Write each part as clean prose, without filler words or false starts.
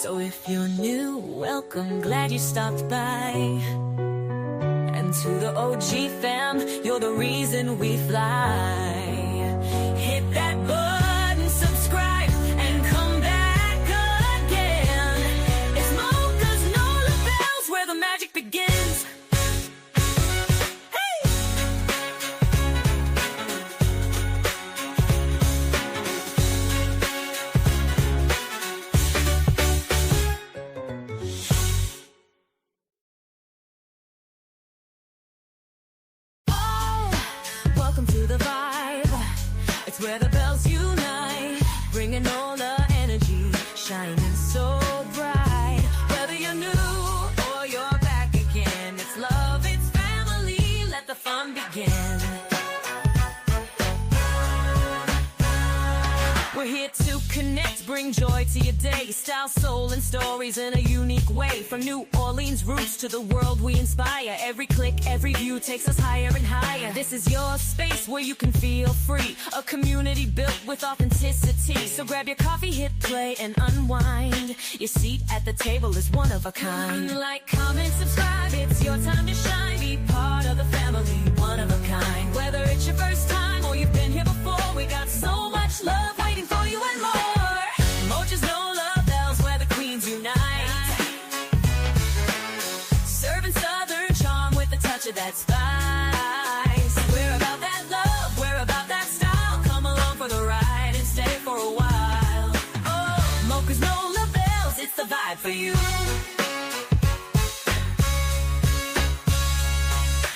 So if you're new, welcome, glad you stopped by. And to the OG fam, you're the reason we fly. Hit that button, subscribe, and come back again. It's Moca's Nola Bells, where the magic begins. Welcome to the vibe. It's where the bells unite, bringing all the energy, shining so bright. Whether you're new or you're back again, it's love, it's family, let the fun begin. We're here to connect, bring joy to your day, style, soul, and stories in a unique way. From New Orleans roots to the world we inspire. Every click, every view takes us higher and higher. This is your space where you can feel free, a community built with authenticity. So grab your coffee, hit play, and unwind. Your seat at the table is one of a kind. Like, comment, subscribe, it's your time to shine. Be part of the family, one of a kind. Whether it's your first time or you've been here before, we got so much love waiting for you and more. Mocha's Nola Bells, where the queens unite, serving southern charm with a touch of that spice. We're about that love, we're about that style. Come along for the ride and stay for a while. Oh, Mocha's Nola Bells, it's the vibe for you.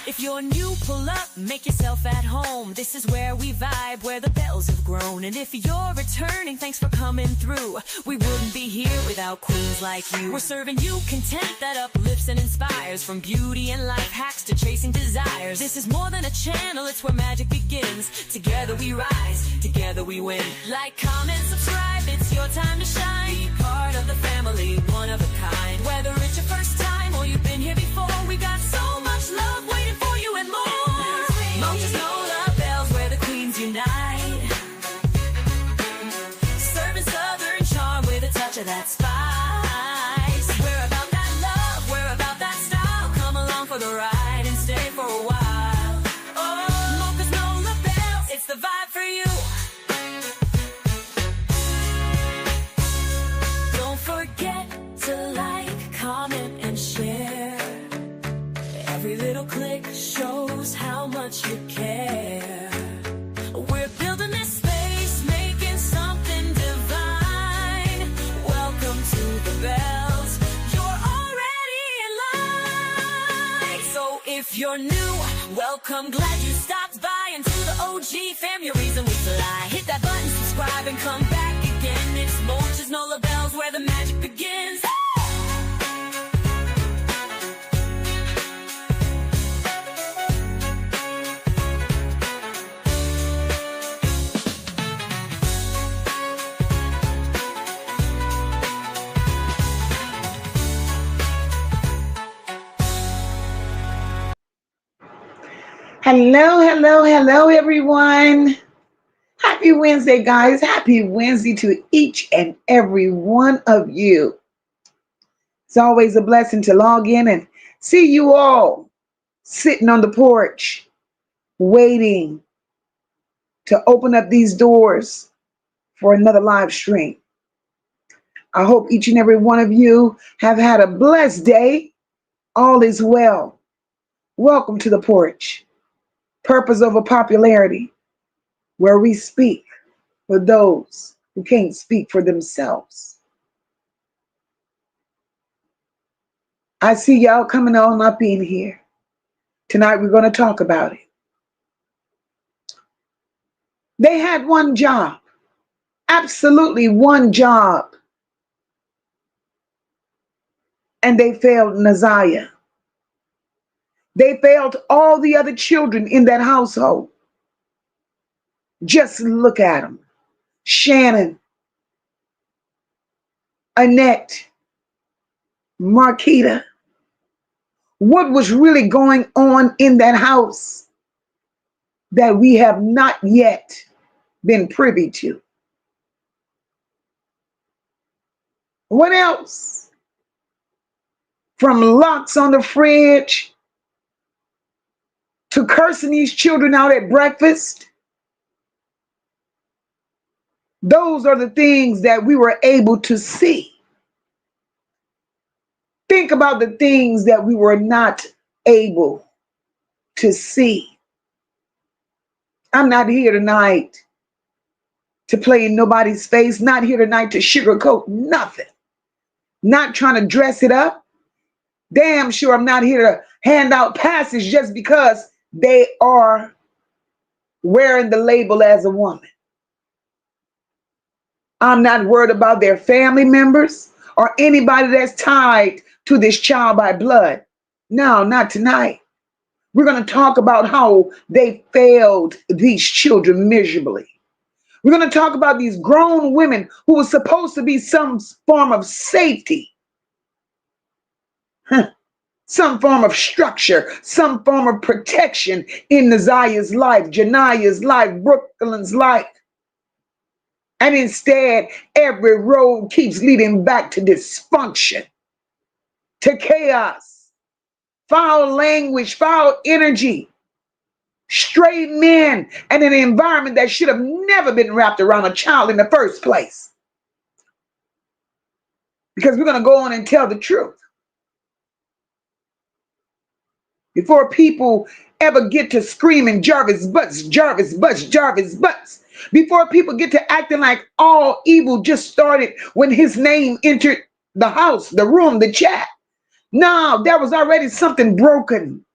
If you're new, pull up, make yourself at home. This is where we vibe, where the bells have grown. And if you're returning, thanks for coming through. We wouldn't be here without queens like you. We're serving you content that uplifts and inspires, from beauty and life hacks to chasing desires. This is more than a channel, it's where magic begins. Together we rise, together we win. Like, comment, subscribe, it's your time to shine. Be part of the family, one of a kind. Whether it's your first time or you've been here before, we got so much love waiting for you and more. Mocha's Nola Bells, where the queens unite, serving southern charm with a touch of that spice. We're about that love, we're about that style. Come along for the ride and stay for a while. Oh, Mocha's Nola Bells, it's the vibe for you. Don't forget to like, comment, and share. Every little click shows how much you care. We're building this space, making something divine. Welcome to the bells, you're already in line. So if you're new, welcome, glad you stopped by. And to the OG fam, your reason we fly. Hit that button, subscribe, and come back again. It's Mocha's Nola Bells, where the magic begins. Hello, hello, hello, everyone. Happy Wednesday, guys. Happy Wednesday to each and every one of you. It's always a blessing to log in and see you all sitting on the porch, waiting to open up these doors for another live stream. I hope each and every one of you have had a blessed day. All is well. Welcome to the porch. Purpose over popularity, where we speak for those who can't speak for themselves. I see y'all coming on up in here. Tonight we're going to talk about it. They had one job, absolutely one job, and they failed Naziyah. They failed all the other children in that household. Just look at them. Shannon, Annette, Marquita. What was really going on in that house that we have not yet been privy to? What else? From locks on the fridge to cursing these children out at breakfast. Those are the things that we were able to see. Think about the things that we were not able to see. I'm not here tonight to play in nobody's face, not here tonight to sugarcoat nothing, not trying to dress it up. Damn sure I'm not here to hand out passes just because they are wearing the label as a woman. I'm not worried about their family members or anybody that's tied to this child by blood. No, not tonight. We're going to talk about how they failed these children miserably. We're going to talk about these grown women who were supposed to be some form of safety, some form of structure, some form of protection in Naziyah's life, Janiah's life, Brooklyn's life. And instead, every road keeps leading back to dysfunction, to chaos, foul language, foul energy, straight men, and an environment that should have never been wrapped around a child in the first place. Because we're going to go on and tell the truth. Before people ever get to screaming Jarvis Butts, Jarvis Butts, Jarvis Butts. Before people get to acting like all evil just started when his name entered the house, the room, the chat. No, there was already something broken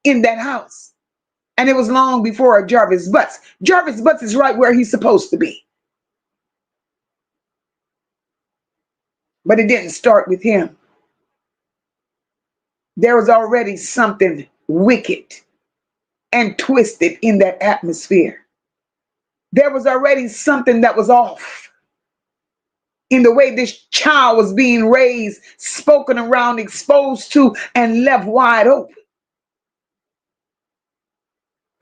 in that house. And it was long before Jarvis Butts. Jarvis Butts is right where he's supposed to be. But it didn't start with him. There was already something wicked and twisted in that atmosphere. There was already something that was off in the way this child was being raised, spoken around, exposed to, and left wide open.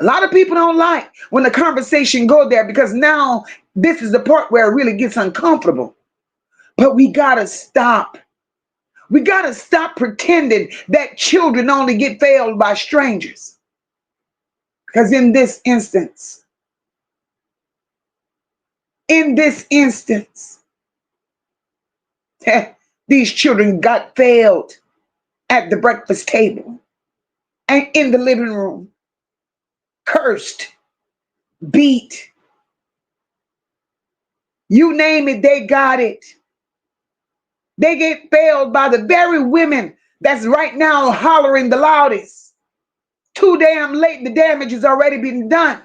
A lot of people don't like when the conversation go there because now this is the part where it really gets uncomfortable. But we gotta stop. We gotta stop pretending that children only get failed by strangers. Because in this instance, these children got failed at the breakfast table and in the living room, cursed, beat. You name it, they got it. They get failed by the very women that's right now hollering the loudest. Too damn late, the damage has already been done.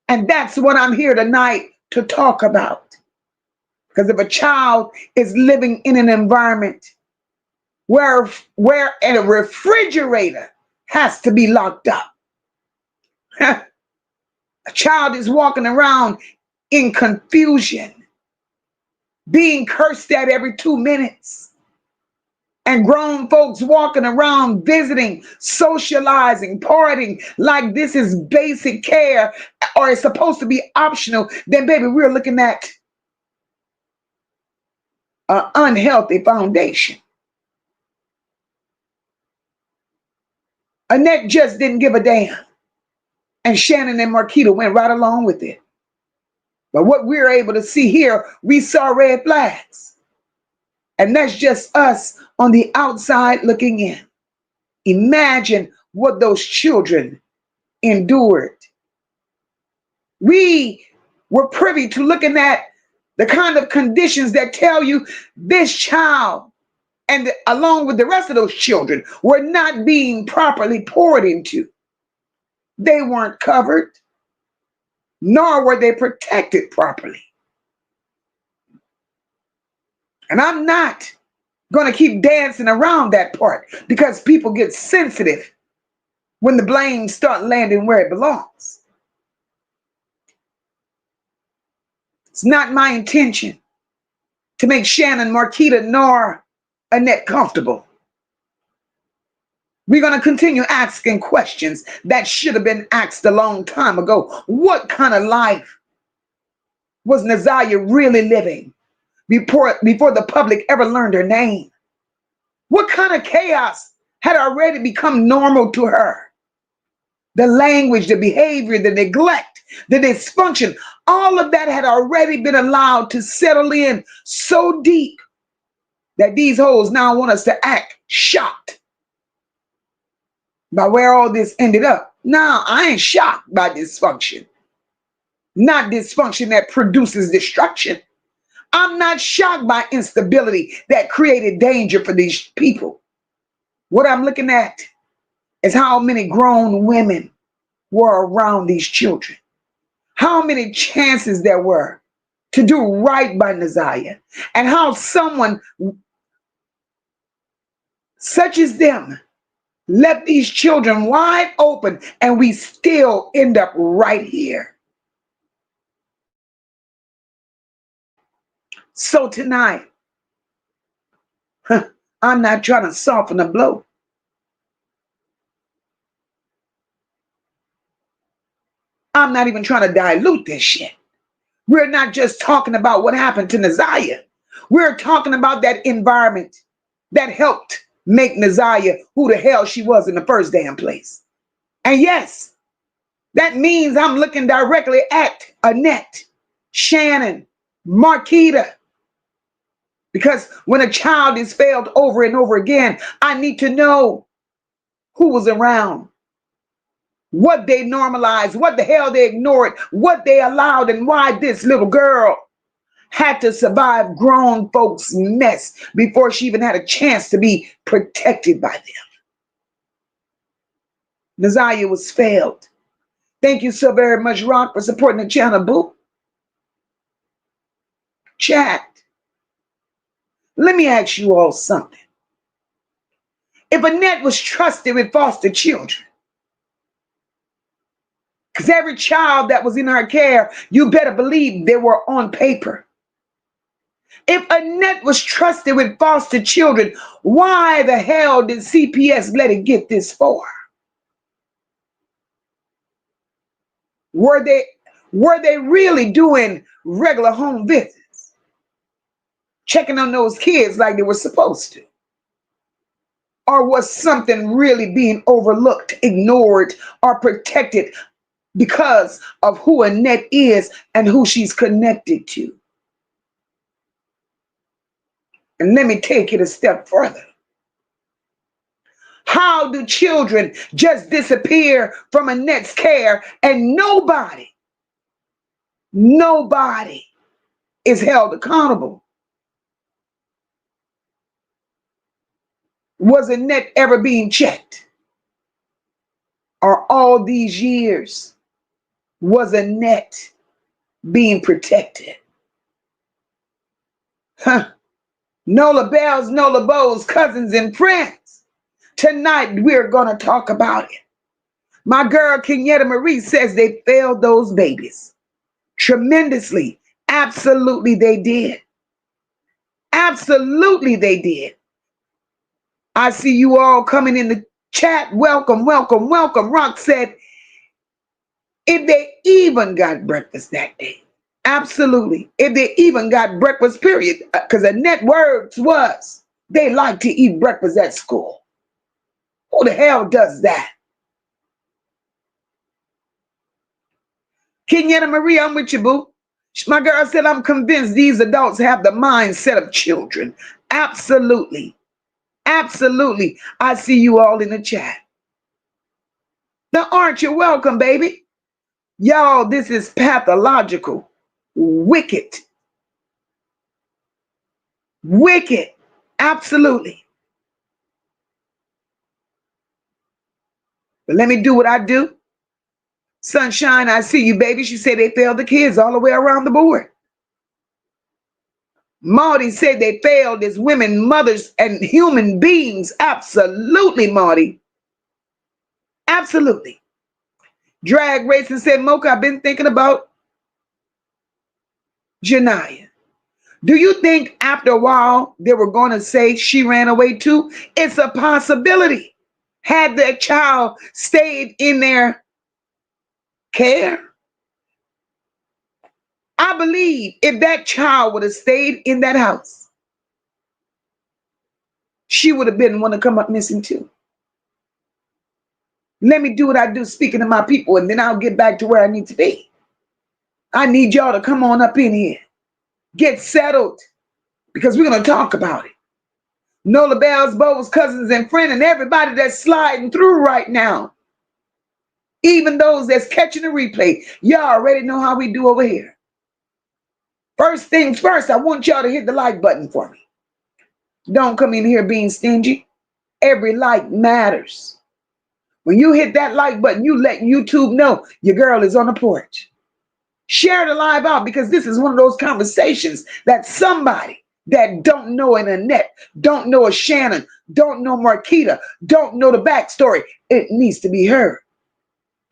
And that's what I'm here tonight to talk about. Because if a child is living in an environment where a refrigerator has to be locked up, a child is walking around in confusion, being cursed at every 2 minutes, and grown folks walking around visiting, socializing, partying like this is basic care or it's supposed to be optional, then baby, we're looking at an unhealthy foundation. Annette just didn't give a damn. And Shannon and Marquita went right along with it. But what we're able to see here, we saw red flags. And that's just us on the outside looking in. Imagine what those children endured. We were privy to looking at the kind of conditions that tell you this child and along with the rest of those children were not being properly poured into. They weren't covered, nor were they protected properly. And I'm not going to keep dancing around that part because people get sensitive when the blame starts landing where it belongs. It's not my intention to make Shannon, Marquita, nor Annette comfortable. We're going to continue asking questions that should have been asked a long time ago. What kind of life was Naziyah really living? before the public ever learned her name? What kind of chaos had already become normal to her? The language, the behavior, the neglect, the dysfunction, all of that had already been allowed to settle in so deep that these hoes now want us to act shocked by where all this ended up. Now, I ain't shocked by dysfunction. Not dysfunction that produces destruction. I'm not shocked by instability that created danger for these people. What I'm looking at is how many grown women were around these children. How many chances there were to do right by Naziyah, and how someone such as them left these children wide open, and we still end up right here. So tonight, I'm not trying to soften the blow. I'm not even trying to dilute this shit. We're not just talking about what happened to Naziyah. We're talking about that environment that helped make Naziyah who the hell she was in the first damn place. And yes, that means I'm looking directly at Annette, Shannon, Marquita. Because when a child is failed over and over again, I need to know who was around, what they normalized, what the hell they ignored, what they allowed, and why this little girl had to survive grown folks' mess before she even had a chance to be protected by them. Naziyah was failed. Thank you so very much, Rock, for supporting the channel, boo. Chat. Let me ask you all something. If Annette was trusted with foster children, because every child that was in her care, you better believe they were on paper. If Annette was trusted with foster children, why the hell did CPS let it get this far? Were they really doing regular home visits, checking on those kids like they were supposed to? Or was something really being overlooked, ignored, or protected because of who Annette is and who she's connected to? And let me take it a step further. How do children just disappear from Annette's care and nobody is held accountable? Was Annette ever being checked? Or all these years, was Annette being protected? Nola Bells, Nola Bows, cousins and friends. Tonight we're going to talk about it. My girl Kenyatta Marie says they failed those babies tremendously. Absolutely they did. Absolutely they did. I see you all coming in the chat. Welcome, welcome, welcome. Rock said, if they even got breakfast that day. Absolutely. If they even got breakfast, period. Because Annette words was, they like to eat breakfast at school. Who the hell does that? Kenyatta Marie, I'm with you, boo. My girl said, I'm convinced these adults have the mindset of children. Absolutely. Absolutely. I see you all in the chat. Now, aren't you welcome, baby? Y'all, this is pathological. Wicked. Wicked. Absolutely. But let me do what I do. Sunshine, I see you, baby. She said they failed the kids all the way around the board. Marty said they failed as women, mothers, and human beings. Absolutely, Marty. Absolutely. Drag Racing said, Mocha, I've been thinking about Janiyah. Do you think after a while they were going to say she ran away too? It's a possibility. Had the child stayed in their care, I believe if that child would have stayed in that house, she would have been one to come up missing too. Let me do what I do, speaking to my people, and then I'll get back to where I need to be. I need y'all to come on up in here, get settled, because we're going to talk about it. Nola Bell's, Bo's, cousins, and friends, and everybody that's sliding through right now. Even those that's catching the replay, y'all already know how we do over here. First things first, I want y'all to hit the like button for me. Don't come in here being stingy. Every like matters. When you hit that like button, you let YouTube know your girl is on the porch. Share the live out, because this is one of those conversations that somebody that don't know an Annette, don't know a Shannon, don't know Marquita, don't know the backstory, it needs to be heard.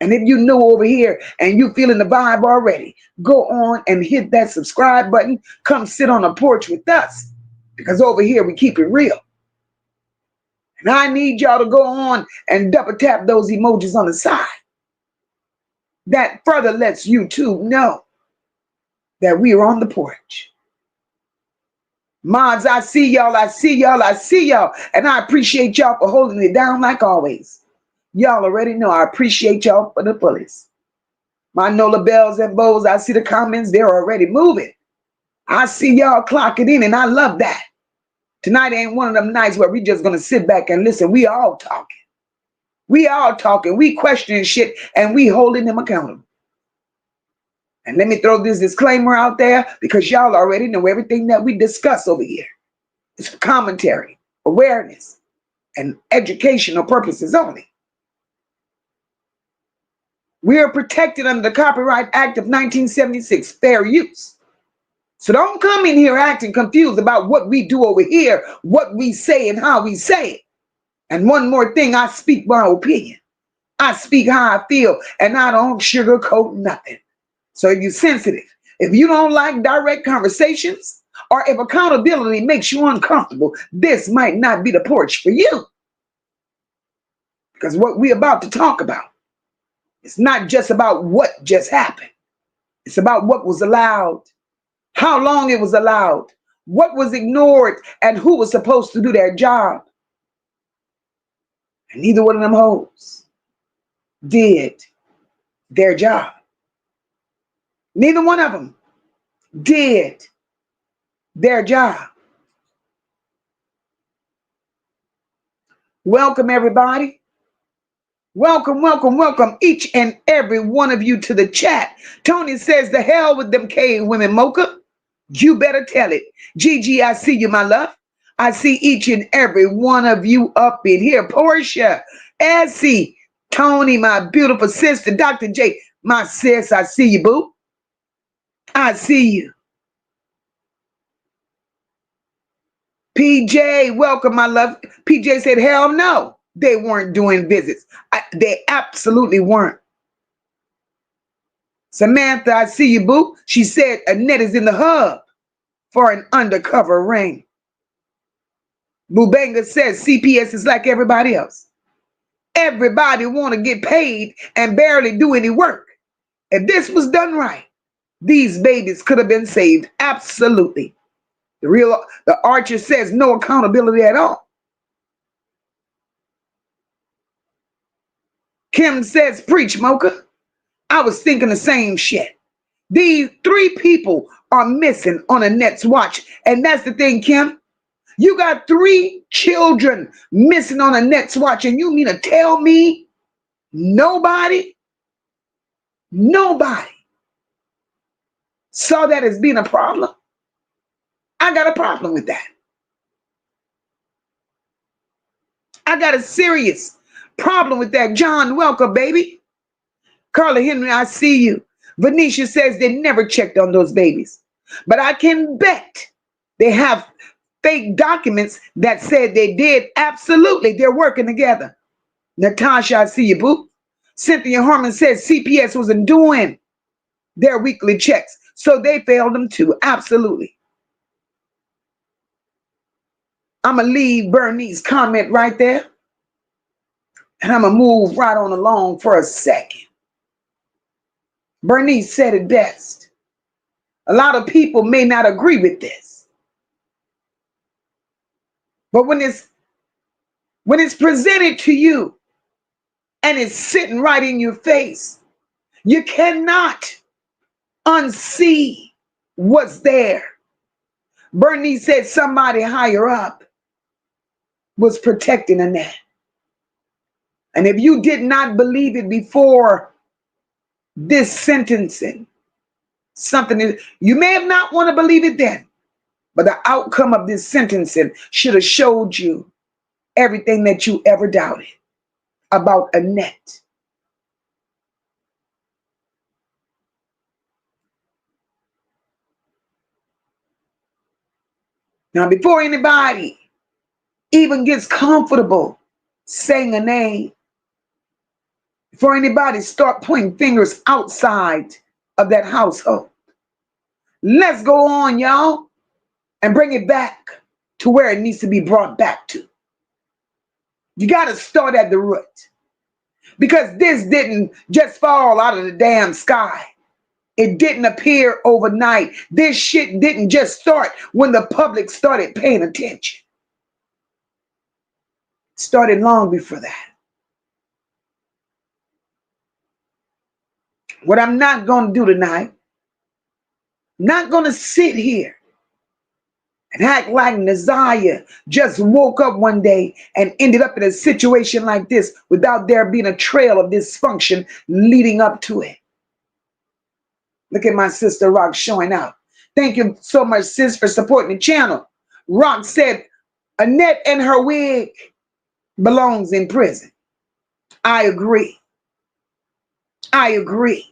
And if you know over here and you feeling the vibe already, go on and hit that subscribe button. Come sit on the porch with us, because over here we keep it real. And I need y'all to go on and double tap those emojis on the side. That further lets YouTube know that we are on the porch. Mods, I see y'all, I see y'all, I see y'all. And I appreciate y'all for holding it down like always. Y'all already know I appreciate y'all for the fullest. My Nola Bells and Bows, I see the comments, they're already moving. I see y'all clocking in, and I love that. Tonight ain't one of them nights where we just going to sit back and listen. We all talking. We all talking. We questioning shit, and we holding them accountable. And let me throw this disclaimer out there, because y'all already know everything that we discuss over here. It's for commentary, awareness, and educational purposes only. We are protected under the Copyright Act of 1976, fair use. So don't come in here acting confused about what we do over here, what we say and how we say it. And one more thing, I speak my opinion. I speak how I feel, and I don't sugarcoat nothing. So if you're sensitive, if you don't like direct conversations, or if accountability makes you uncomfortable, this might not be the porch for you. Because what we're about to talk about, it's not just about what just happened. It's about what was allowed, how long it was allowed, what was ignored, and who was supposed to do their job. And neither one of them hoes did their job. Neither one of them did their job. Welcome, everybody. Welcome, welcome, welcome, each and every one of you to the chat. Tony says, the hell with them cave women, Mocha. You better tell it. Gigi, I see you, my love. I see each and every one of you up in here. Portia, Essie, Tony, my beautiful sister, Dr. J, my sis, I see you, boo. I see you. PJ, welcome, my love. PJ said, hell no, they weren't doing visits. They absolutely weren't. Samantha, I see you, boo. She said Annette is in the hub for an undercover ring. Bubanga says CPS is like everybody else. Everybody want to get paid and barely do any work. If this was done right, these babies could have been saved. Absolutely. The Archer says no accountability at all. Kim says, preach, Mocha. I was thinking the same shit. These 3 people are missing on Annette's watch. And that's the thing, Kim. You got 3 children missing on Annette's watch. And you mean to tell me nobody saw that as being a problem? I got a problem with that. I got a serious problem with that. John, welcome, baby. Carla Henry, I see you. Venetia says they never checked on those babies. But I can bet they have fake documents that said they did. Absolutely, they're working together. Natasha, I see you, boo. Cynthia Harmon says CPS wasn't doing their weekly checks, so they failed them too. Absolutely. I'm going to leave Bernice's comment right there. And I'm going to move right on along for a second. Bernice said it best. A lot of people may not agree with this. But when it's presented to you and it's sitting right in your face, you cannot unsee what's there. Bernice said somebody higher up was protecting Annette. And if you did not believe it before this sentencing, you may have not want to believe it then, but the outcome of this sentencing should have showed you everything that you ever doubted about Annette. Now, before anybody even gets comfortable saying a name, before anybody start pointing fingers outside of that household, let's go on, y'all, and bring it back to where it needs to be brought back to. You got to start at the root, because this didn't just fall out of the damn sky. It didn't appear overnight. This shit didn't just start when the public started paying attention. It started long before that. What I'm not going to do tonight, I'm not going to sit here and act like Naziyah just woke up one day and ended up in a situation like this without there being a trail of dysfunction leading up to it. Look at my sister Rock showing out. Thank you so much, sis, for supporting the channel. Rock said Annette and her wig belongs in prison. I agree. I agree.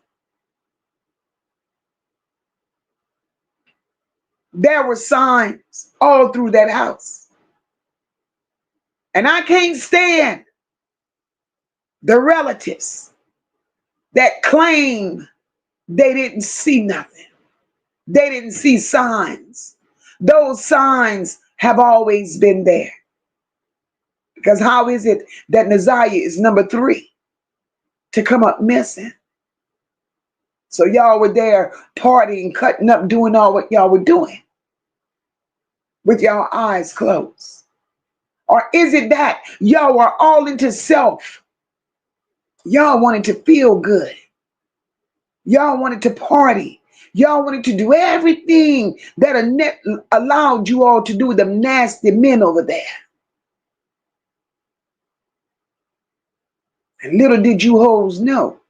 There were signs all through that house. And I can't stand the relatives that claim they didn't see nothing. They didn't see signs. Those signs have always been there. Because how is it that Naziyah is number 3 to come up missing? So y'all were there partying, cutting up, doing all what y'all were doing with y'all eyes closed? Or is it that y'all were all into self? Y'all wanted to feel good. Y'all wanted to party. Y'all wanted to do everything that Annette allowed you all to do with them nasty men over there. And little did you hoes know,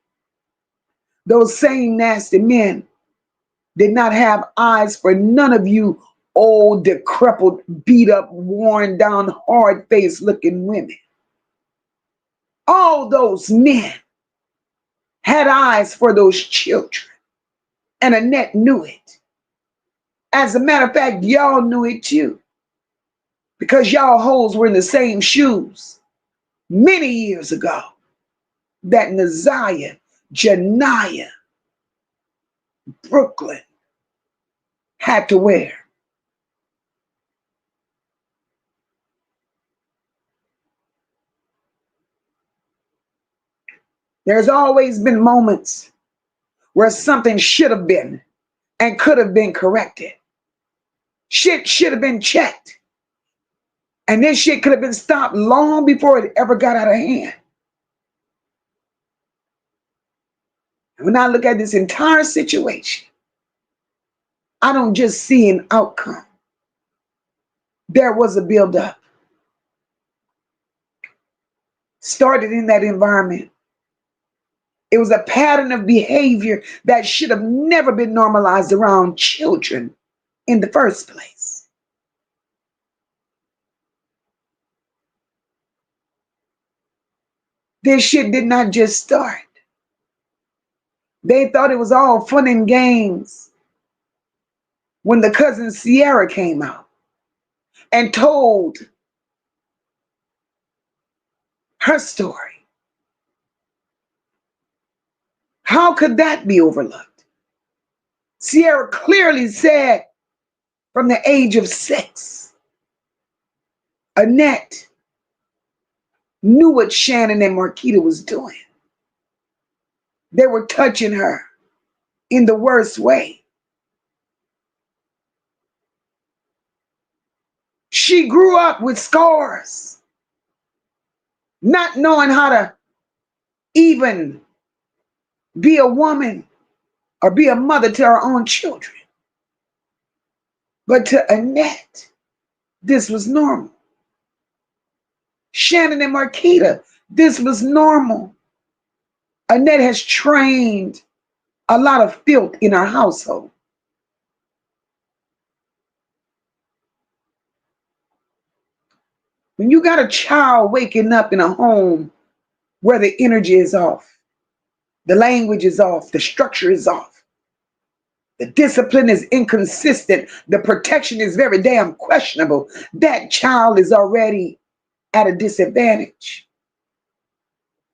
those same nasty men did not have eyes for none of you old, decrepit, beat up, worn down, hard-faced looking women. All those men had eyes for those children, and Annette knew it. As a matter of fact, y'all knew it too, because y'all hoes were in the same shoes many years ago that Naziyah, Janiyah, Brooklyn had to wear. There's always been moments where something should have been and could have been corrected. Shit should have been checked. And this shit could have been stopped long before it ever got out of hand. And when I look at this entire situation, I don't just see an outcome. There was a buildup. Started in that environment. It was a pattern of behavior that should have never been normalized around children in the first place. This shit did not just start. They thought it was all fun and games when the cousin Sierra came out and told her story. How could that be overlooked? Sierra clearly said from the age of 6, Annette knew what Shannon and Marquita was doing. They were touching her in the worst way. She grew up with scars, not knowing how to even be a woman or be a mother to her own children. But to Annette, this was normal. Shannon and Marquita, this was normal. Annette has trained a lot of filth in our household. When you got a child waking up in a home where the energy is off, the language is off, the structure is off, the discipline is inconsistent, the protection is very damn questionable, that child is already at a disadvantage.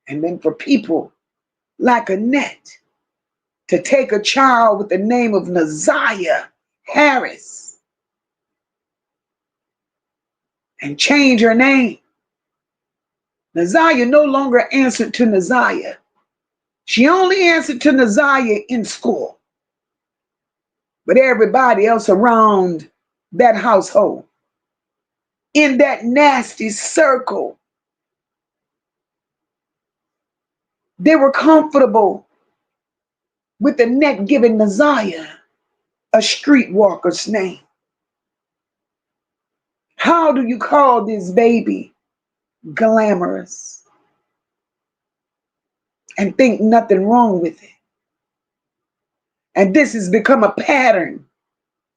And then for people like Annette to take a child with the name of Naziyah Harris and change her name. Naziyah no longer answered to Naziyah. She only answered to Naziyah in school. But everybody else around that household, in that nasty circle, they were comfortable with Annette giving Naziyah a streetwalker's name. How do you call this baby glamorous and think nothing wrong with it? And this has become a pattern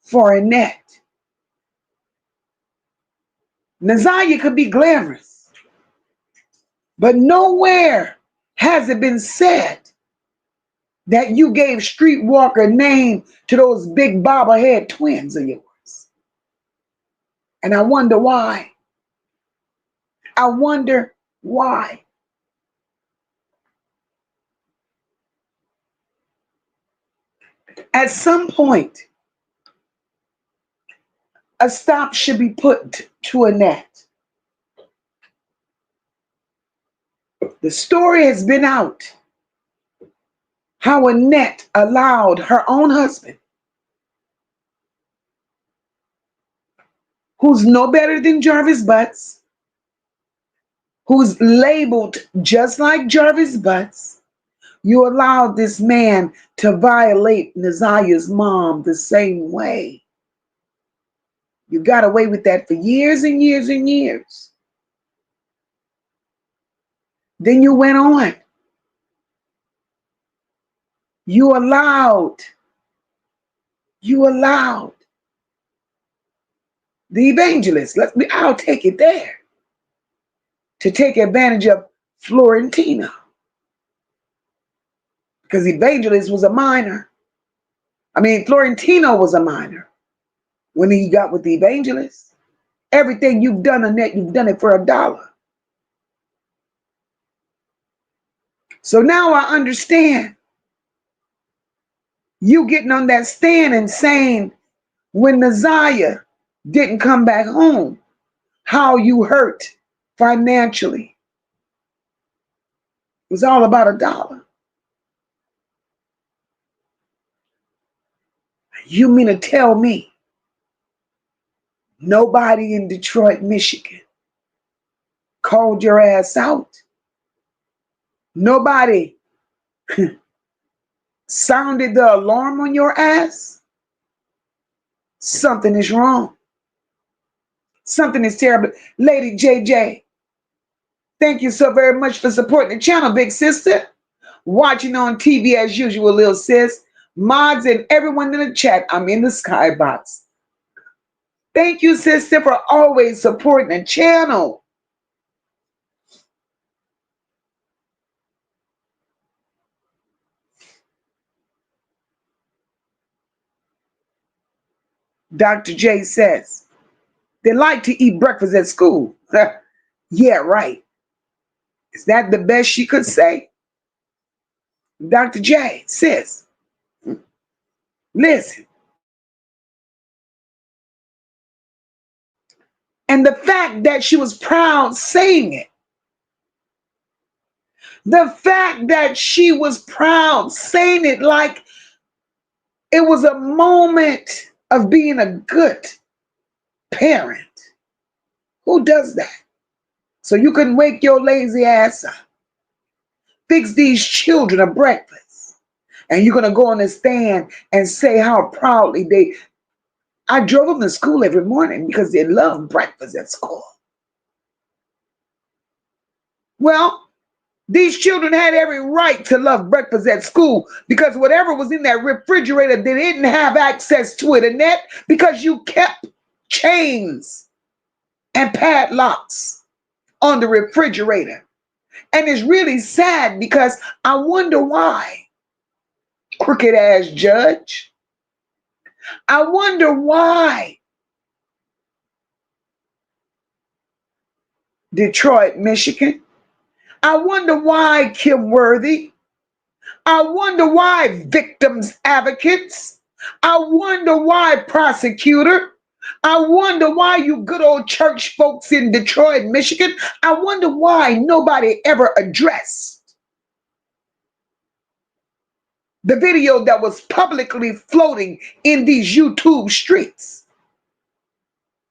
for Annette. Naziyah could be glamorous, but nowhere has it been said that you gave streetwalker name to those big bobblehead twins of yours. And I wonder why. I wonder why. At some point, a stop should be put to Annette. The story has been out how Annette allowed her own husband, who's no better than Jarvis Butts, who's labeled just like Jarvis Butts, you allowed this man to violate Naziyah's mom the same way. You got away with that for years and years and years. Then you went on. You allowed the evangelist, I'll take it there, to take advantage of Florentino. Because evangelist was a minor. Florentino was a minor when he got with the evangelist. Everything you've done, Annette, you've done it for $1. So now I understand you getting on that stand and saying when Naziyah didn't come back home, how you hurt financially. It was all about $1. You mean to tell me nobody in Detroit, Michigan called your ass out? Nobody sounded the alarm on your ass? Something is wrong. Something is terrible. Lady JJ, thank you so very much for supporting the channel, big sister. Watching on TV as usual, little sis. Mods and everyone in the chat, I'm in the skybox. Thank you, sister, for always supporting the channel. Dr. J says, they like to eat breakfast at school. Yeah, right. Is that the best she could say? Dr. J says, listen. And the fact that she was proud saying it. The fact that she was proud saying it like it was a moment of being a good parent. Who does that? So you can wake your lazy ass up. Fix these children a breakfast. And you're going to go on the stand and say how proudly I drove them to school every morning because they love breakfast at school. Well, these children had every right to love breakfast at school because whatever was in that refrigerator, they didn't have access to it, Annette, because you kept chains and padlocks on the refrigerator. And it's really sad because I wonder why, crooked ass judge. I wonder why Detroit, Michigan. I wonder why Kim Worthy. I wonder why victims advocates. I wonder why prosecutor. I wonder why you good old church folks in Detroit, Michigan. I wonder why nobody ever addressed the video that was publicly floating in these YouTube streets.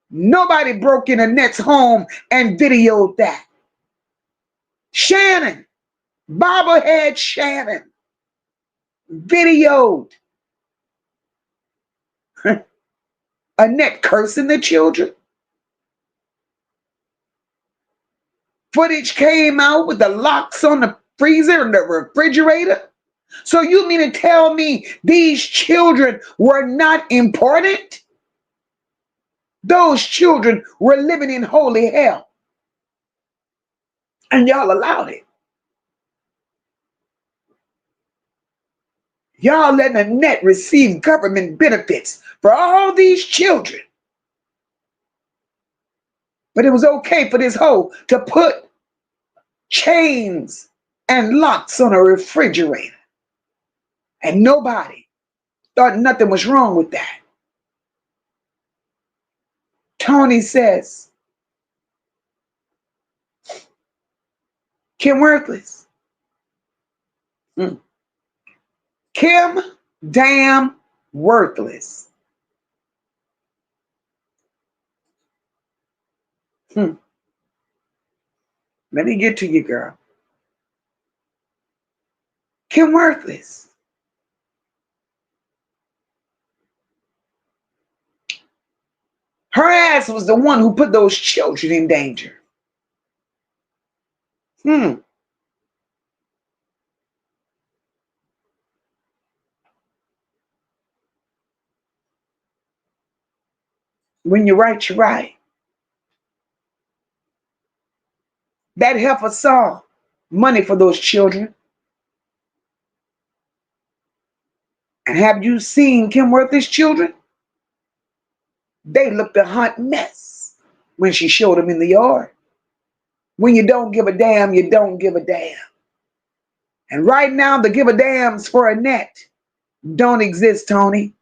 Nobody broke in Annette's home and videoed that. Shannon, bobblehead Shannon, videoed Annette cursing the children. Footage came out with the locks on the freezer and the refrigerator. So you mean to tell me these children were not important? Those children were living in holy hell. And y'all allowed it. Y'all letting Annette receive government benefits for all these children. But it was okay for this hoe to put chains and locks on a refrigerator. And nobody thought nothing was wrong with that. Tony says, Kim Worthless. Kim damn worthless. Let me get to you, girl. Kim Worthless. Her ass was the one who put those children in danger. When you're right, you're right. That heifer saw money for those children. And have you seen Kim Worthless children? They looked a hot mess when she showed them in the yard. When you don't give a damn, you don't give a damn. And right now, the give a dams for Annette don't exist, Tony.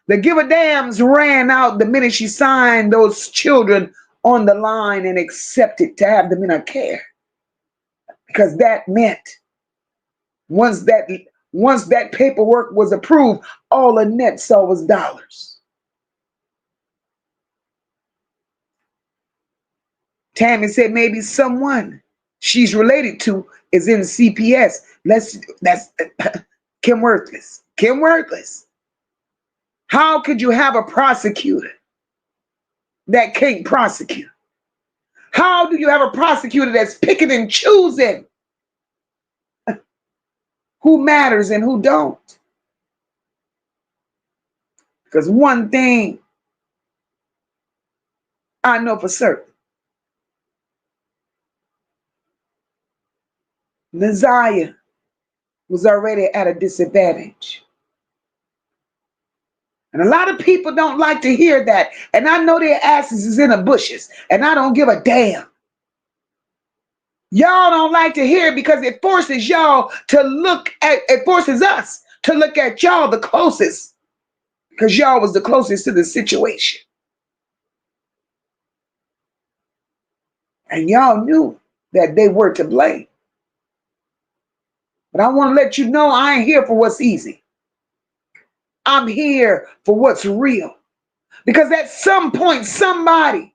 The give a dams ran out the minute she signed those children on the line and accepted to have them in her care. Because that meant once that paperwork was approved, all Annette saw was dollars. Tammy said maybe someone she's related to is in CPS. That's Kim Worthless. Kim Worthless. How could you have a prosecutor that can't prosecute? How do you have a prosecutor that's picking and choosing who matters and who don't? Because one thing I know for certain, Naziyah was already at a disadvantage. And a lot of people don't like to hear that. And I know their asses is in the bushes. And I don't give a damn. Y'all don't like to hear it because it forces y'all to it forces us to look at y'all the closest. Because y'all was the closest to the situation. And y'all knew that they were to blame. But I want to let you know I ain't here for what's easy. I'm here for what's real. Because at some point, somebody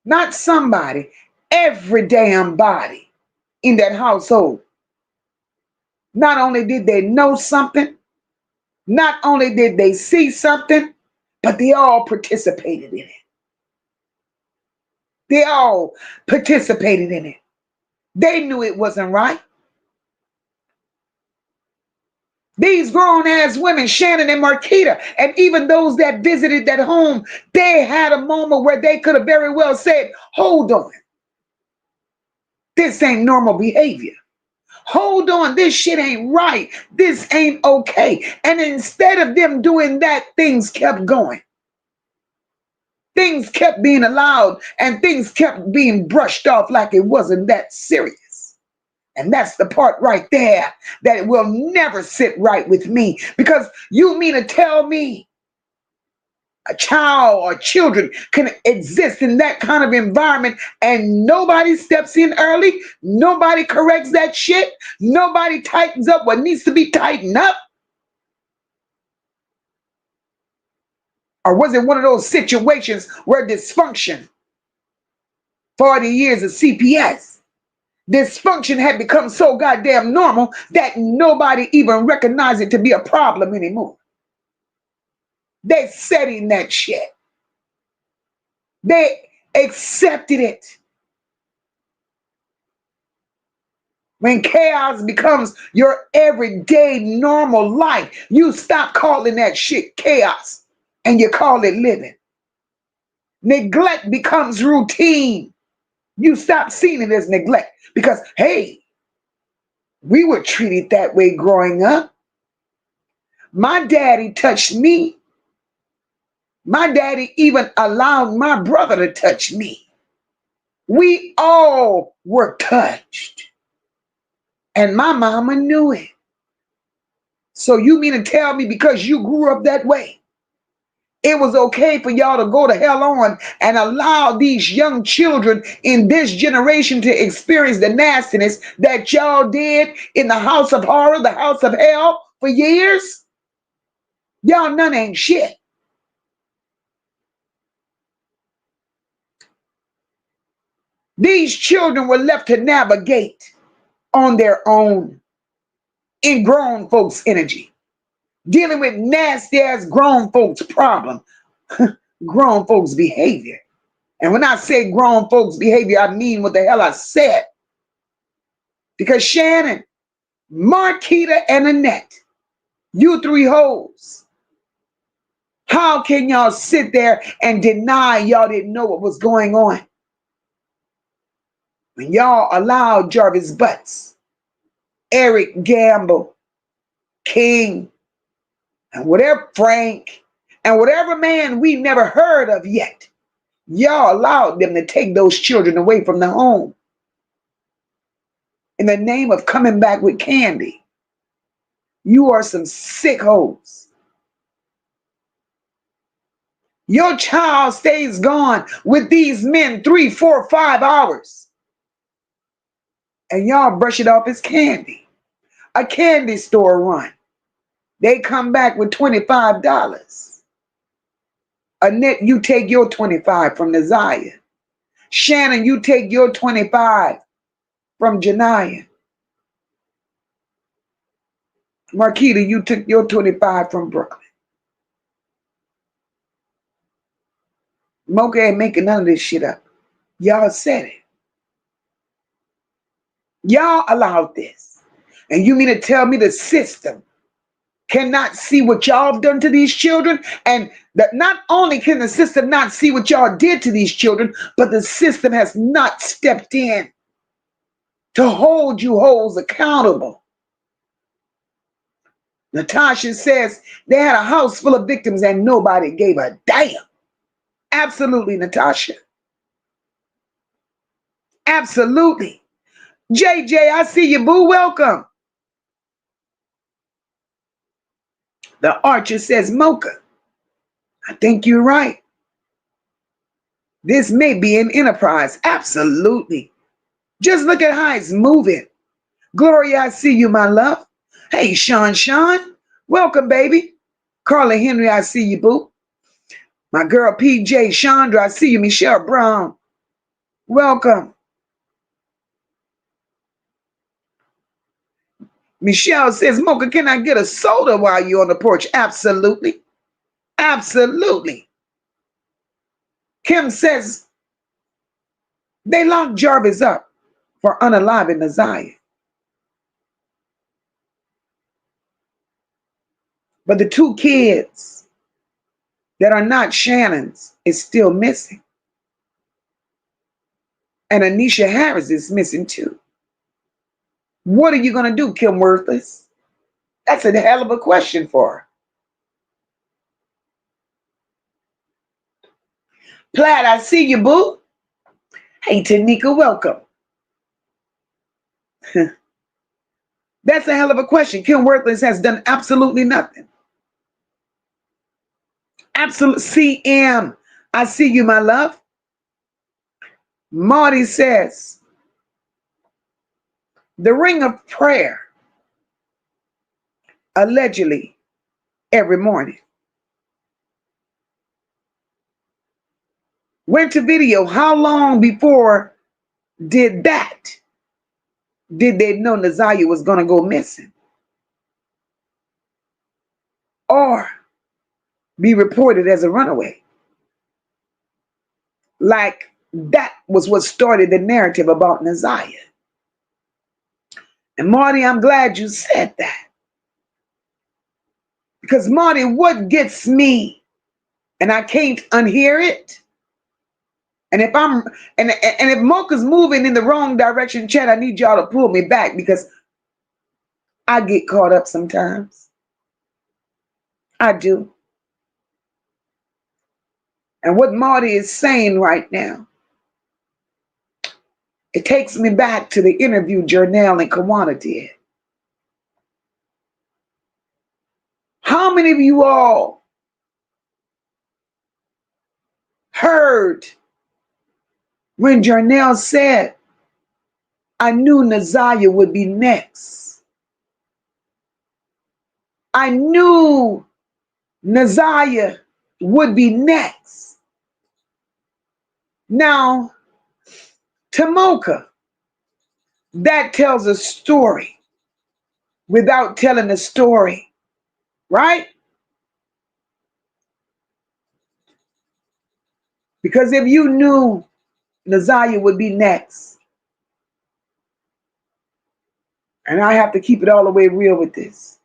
not somebody, every damn body in that household. Not only did they know something, not only did they see something, but they all participated in it. They all participated in it. They knew it wasn't right. These grown ass women, Shannon and Marquita, and even those that visited that home, they had a moment where they could have very well said, hold on, this ain't normal behavior. Hold on, this shit ain't right. This ain't okay. And instead of them doing that, things kept going. Things kept being allowed and things kept being brushed off like it wasn't that serious. And that's the part right there that will never sit right with me. Because you mean to tell me a child or children can exist in that kind of environment and nobody steps in early? Nobody corrects that shit? Nobody tightens up what needs to be tightened up? Or was it one of those situations where dysfunction, 40 years of CPS, dysfunction had become so goddamn normal that nobody even recognized it to be a problem anymore? They set in that shit. They accepted it. When chaos becomes your everyday normal life, you stop calling that shit chaos and you call it living. Neglect becomes routine. You stop seeing it as neglect because, hey, we were treated that way growing up. My daddy touched me. My daddy even allowed my brother to touch me. We all were touched. And my mama knew it. So you mean to tell me because you grew up that way, it was okay for y'all to go to hell on and allow these young children in this generation to experience the nastiness that y'all did in the house of horror, the house of hell for years? Y'all none ain't shit. These children were left to navigate on their own in grown folks' energy, dealing with nasty ass grown folks' problem, grown folks' behavior. And when I say grown folks' behavior, I mean what the hell I said. Because Shannon, Marquita, and Annette, you three hoes, how can y'all sit there and deny y'all didn't know what was going on? When y'all allowed Jarvis Butts, Eric Gamble, King, and whatever Frank, and whatever man we never heard of yet, y'all allowed them to take those children away from the home in the name of coming back with candy. You are some sick hoes. Your child stays gone with these men 3, 4, 5 hours. And y'all brush it off as candy. A candy store run. They come back with $25. Annette, you take your 25 from Naziyah. Shannon, you take your 25 from Janiyah. Marquita, you took your 25 from Brooklyn. Moca ain't making none of this shit up. Y'all said it. Y'all allowed this. And you mean to tell me the system cannot see what y'all have done to these children? And that not only can the system not see what y'all did to these children, but the system has not stepped in to hold you hoes accountable. Natasha says they had a house full of victims and nobody gave a damn. Absolutely, Natasha. Absolutely. JJ, I see you, boo. Welcome. The Archer says, Mocha, I think you're right. This may be an enterprise. Absolutely. Just look at how it's moving. Gloria, I see you, my love. Hey, Sean. Welcome, baby. Carla Henry, I see you, boo. My girl, PJ, Chandra, I see you. Michelle Brown. Welcome. Michelle says, Mocha, can I get a soda while you're on the porch? Absolutely. Absolutely. Kim says, they locked Jarvis up for unaliving Naziyah. But the two kids that are not Shannon's is still missing. And Naziyah Harris is missing too. What are you going to do, Kim Worthless? That's a hell of a question for her. Platt, I see you, boo. Hey, Tanika, welcome. That's a hell of a question. Kim Worthless has done absolutely nothing. Absolute CM. I see you, my love. Marty says, the ring of prayer, allegedly, every morning. Went to video. How long before did they know Naziyah was going to go missing? Or be reported as a runaway? Like that was what started the narrative about Naziyah. And Marty, I'm glad you said that. Because Marty, what gets me, and I can't unhear it, and if Mocha's moving in the wrong direction, Chad, I need y'all to pull me back because I get caught up sometimes. I do. And what Marty is saying right now, it takes me back to the interview Jernell and Kawana did. How many of you all heard when Jernell said, I knew Naziyah would be next? I knew Naziyah would be next. Now, to Mocha, that tells a story without telling a story, right? Because if you knew Naziyah would be next, and I have to keep it all the way real with this.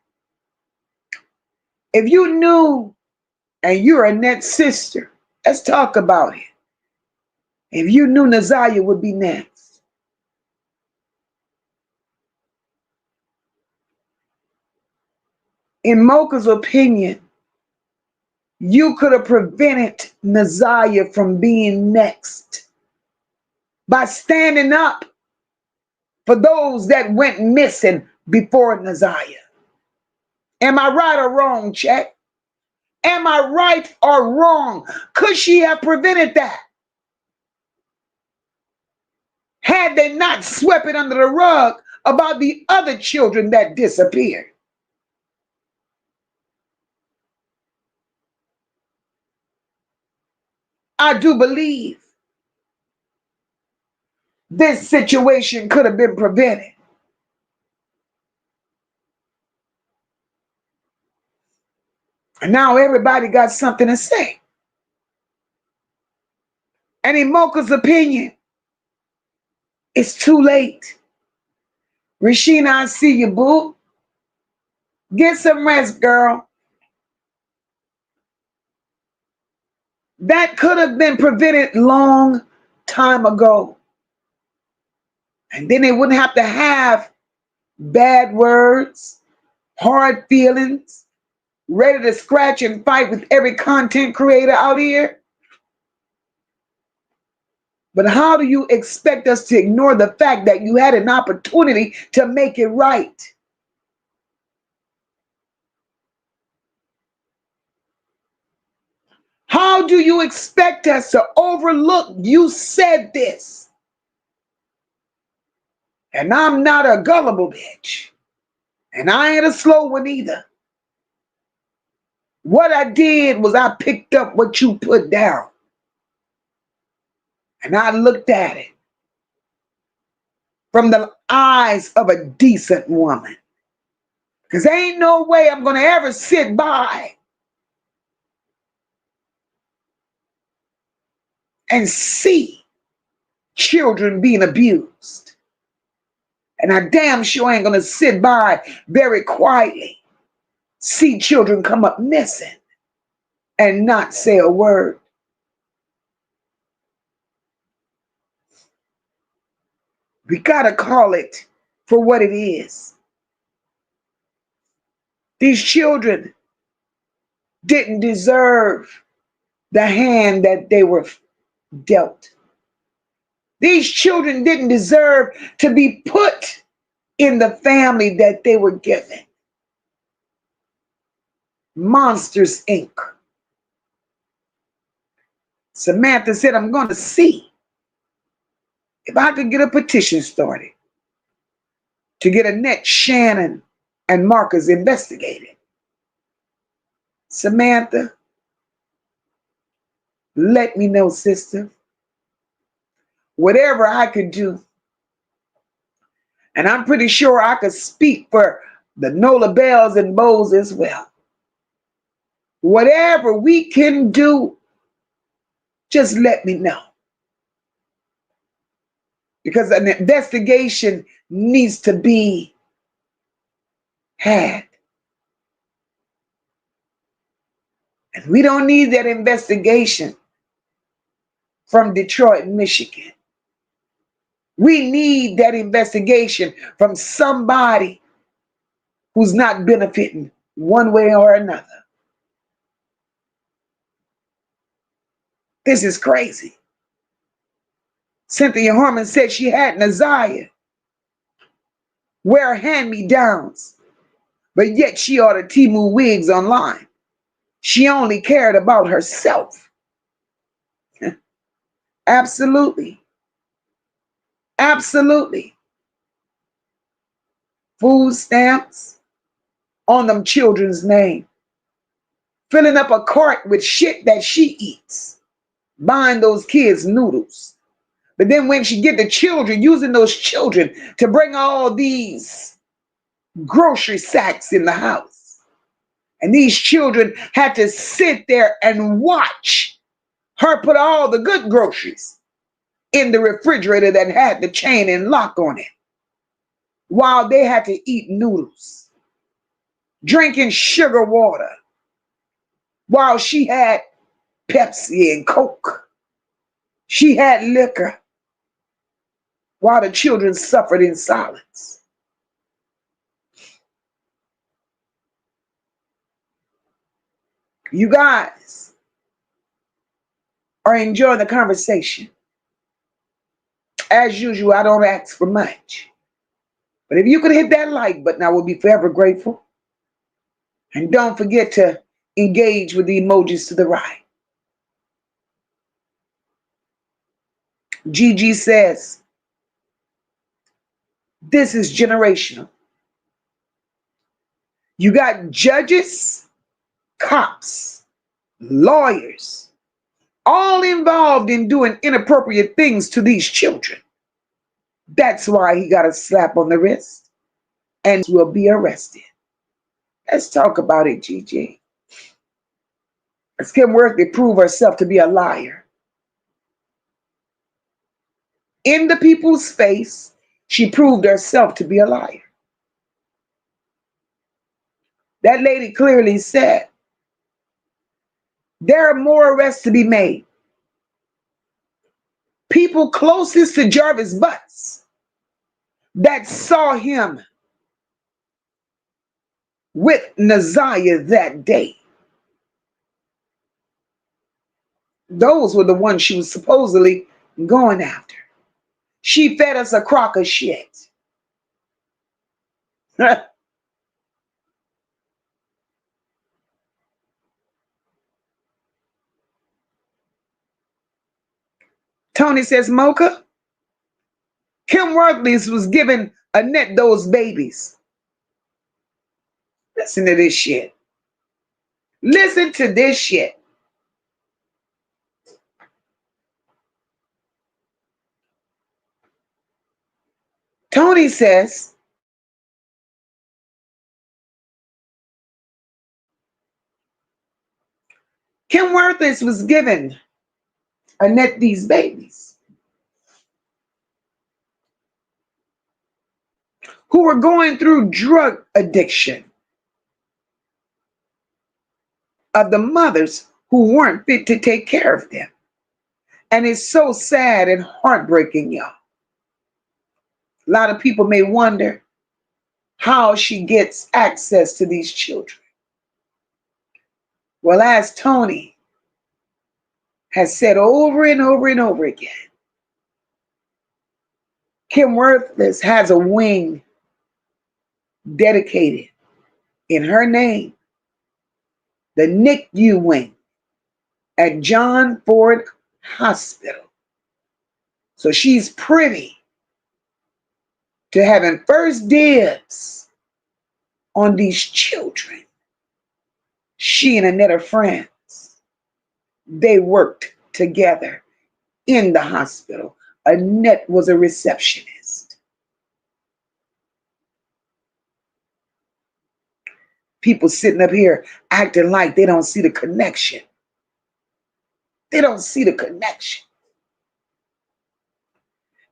If you knew, and you're Annette's sister, let's talk about it. If you knew Naziyah would be next, in Mocha's opinion, you could have prevented Naziyah from being next by standing up for those that went missing before Naziyah. Am I right or wrong, Chet? Am I right or wrong? Could she have prevented that? Had they not swept it under the rug about the other children that disappeared? I do believe this situation could have been prevented. And now everybody got something to say. And in Mocha's opinion, it's too late. Rashina, I see you, boo. Get some rest, girl. That could have been prevented long time ago. And then they wouldn't have to have bad words, hard feelings, ready to scratch and fight with every content creator out here. But how do you expect us to ignore the fact that you had an opportunity to make it right? How do you expect us to overlook you said this? And I'm not a gullible bitch. And I ain't a slow one either. What I did was I picked up what you put down. And I looked at it. from the eyes of a decent woman. Because there ain't no way I'm going to ever sit by and see children being abused. And I damn sure ain't going to sit by very quietly, see children come up missing and not say a word. We got to call it for what it is. These children didn't deserve the hand that they were dealt. These children didn't deserve to be put in the family that they were given. Monsters, Inc. Samantha said, I'm going to see if I could get a petition started to get Annette, Shannon, and Marcus investigated. Samantha, let me know, sister. Whatever I could do. And I'm pretty sure I could speak for the Nola Bells and Bows as well. Whatever we can do, just let me know. Because an investigation needs to be had. And we don't need that investigation from Detroit, Michigan. We need that investigation from somebody who's not benefiting one way or another. This is crazy. Cynthia Harmon said she had Naziyah wear hand-me-downs, but yet she ordered Temu wigs online. She only cared about herself. Absolutely. Absolutely. Food stamps on them children's name. Filling up a cart with shit that she eats. Buying those kids noodles. But then when she get the children, using those children to bring all these grocery sacks in the house. And these children had to sit there and watch her put all the good groceries in the refrigerator that had the chain and lock on it, while they had to eat noodles, drinking sugar water, while she had Pepsi and Coke. She had liquor, while the children suffered in silence. You guys are enjoying the conversation. As usual, I don't ask for much. But if you could hit that like button, I will be forever grateful. And don't forget to engage with the emojis to the right. Gigi says, this is generational. You got judges, cops, lawyers, all involved in doing inappropriate things to these children. That's why he got a slap on the wrist and will be arrested. Let's talk about it, Gigi. As Kim Worthy proved herself to be a liar. In the people's face, she proved herself to be a liar. That lady clearly said, there are more arrests to be made. People closest to Jarvis Butts that saw him with Naziyah that day. Those were the ones she was supposedly going after. She fed us a crock of shit. Tony says, Moca, Kim Worthley's was giving Annette those babies. Listen to this shit. Listen to this shit. Tony says, Kim Worthless was given Annette these babies who were going through drug addiction of the mothers who weren't fit to take care of them. And it's so sad and heartbreaking, y'all. A lot of people may wonder how she gets access to these children. Well, as Tony has said over and over and over again, Kim Worthless has a wing dedicated in her name, the NICU wing at John Ford Hospital. So she's privy to having first dibs on these children. She and Annette are friends. They worked together in the hospital. Annette was a receptionist. People sitting up here acting like they don't see the connection. They don't see the connection.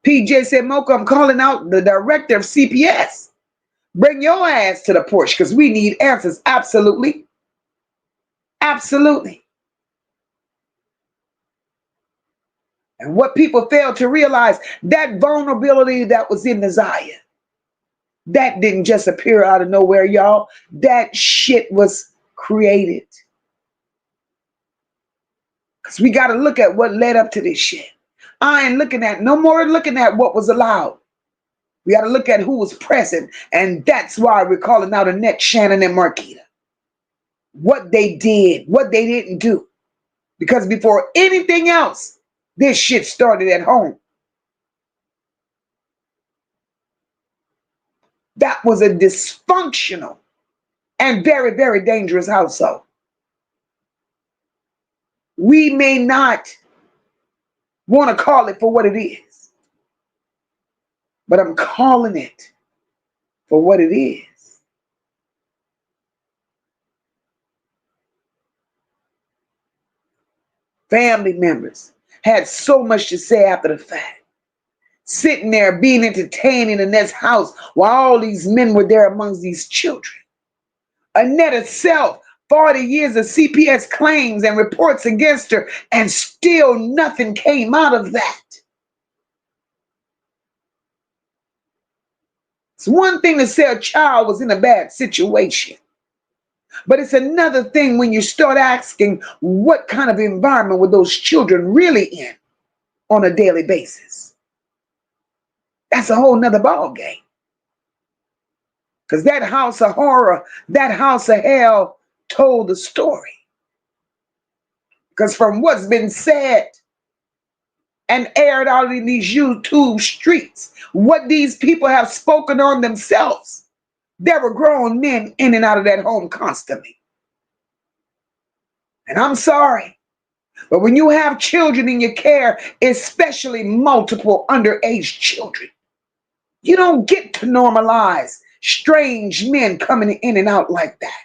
PJ said, Moca, I'm calling out the director of CPS. Bring your ass to the porch because we need answers. Absolutely. Absolutely. And what people fail to realize, that vulnerability that was in Naziyah, that didn't just appear out of nowhere, y'all. That shit was created. Because we got to look at what led up to this shit. I ain't looking at, no more looking at what was allowed. We got to look at who was present. And that's why we're calling out Annette, Shannon, and Marquita. What they did, what they didn't do. Because before anything else, this shit started at home. That was a dysfunctional and very, very dangerous household. We may not want to call it for what it is, but I'm calling it for what it is. Family members had so much to say after the fact. Sitting there being entertained in Annette's house while all these men were there amongst these children. Annette herself, 40 years of CPS claims and reports against her, and still nothing came out of that. It's one thing to say a child was in a bad situation, but it's another thing when you start asking what kind of environment were those children really in on a daily basis. That's a whole nother ball game. Because that house of horror, that house of hell told the story. Because from what's been said and aired out in these YouTube streets, what these people have spoken on themselves, there were grown men in and out of that home constantly. And I'm sorry, but when you have children in your care, especially multiple underage children, you don't get to normalize strange men coming in and out like that.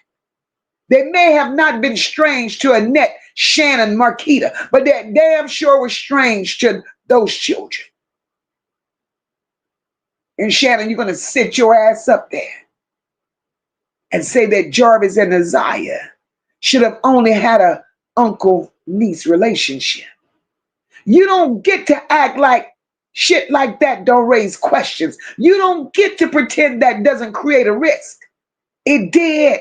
They may have not been strange to Annette, Shannon, Marquita, but they're damn sure were strange to those children. And Shannon, you're going to sit your ass up there and say that Jarvis and Naziyah should have only had a uncle-niece relationship. You don't get to act like shit like that don't raise questions. You don't get to pretend that doesn't create a risk. It did.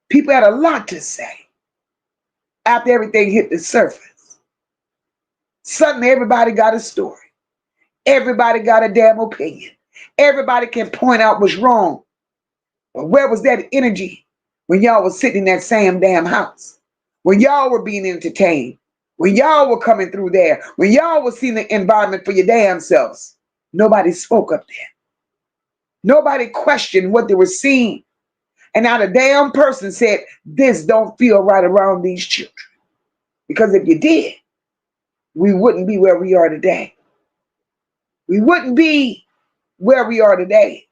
People had a lot to say after everything hit the surface. Suddenly everybody got a story. Everybody got a damn opinion. Everybody can point out what's wrong. But where was that energy when y'all was sitting in that same damn house? When y'all were being entertained? When y'all were coming through there? When y'all were seeing the environment for your damn selves? Nobody spoke up there. Nobody questioned what they were seeing. And not a damn person said, this don't feel right around these children. Because if you did, we wouldn't be where we are today. we wouldn't be where we are today.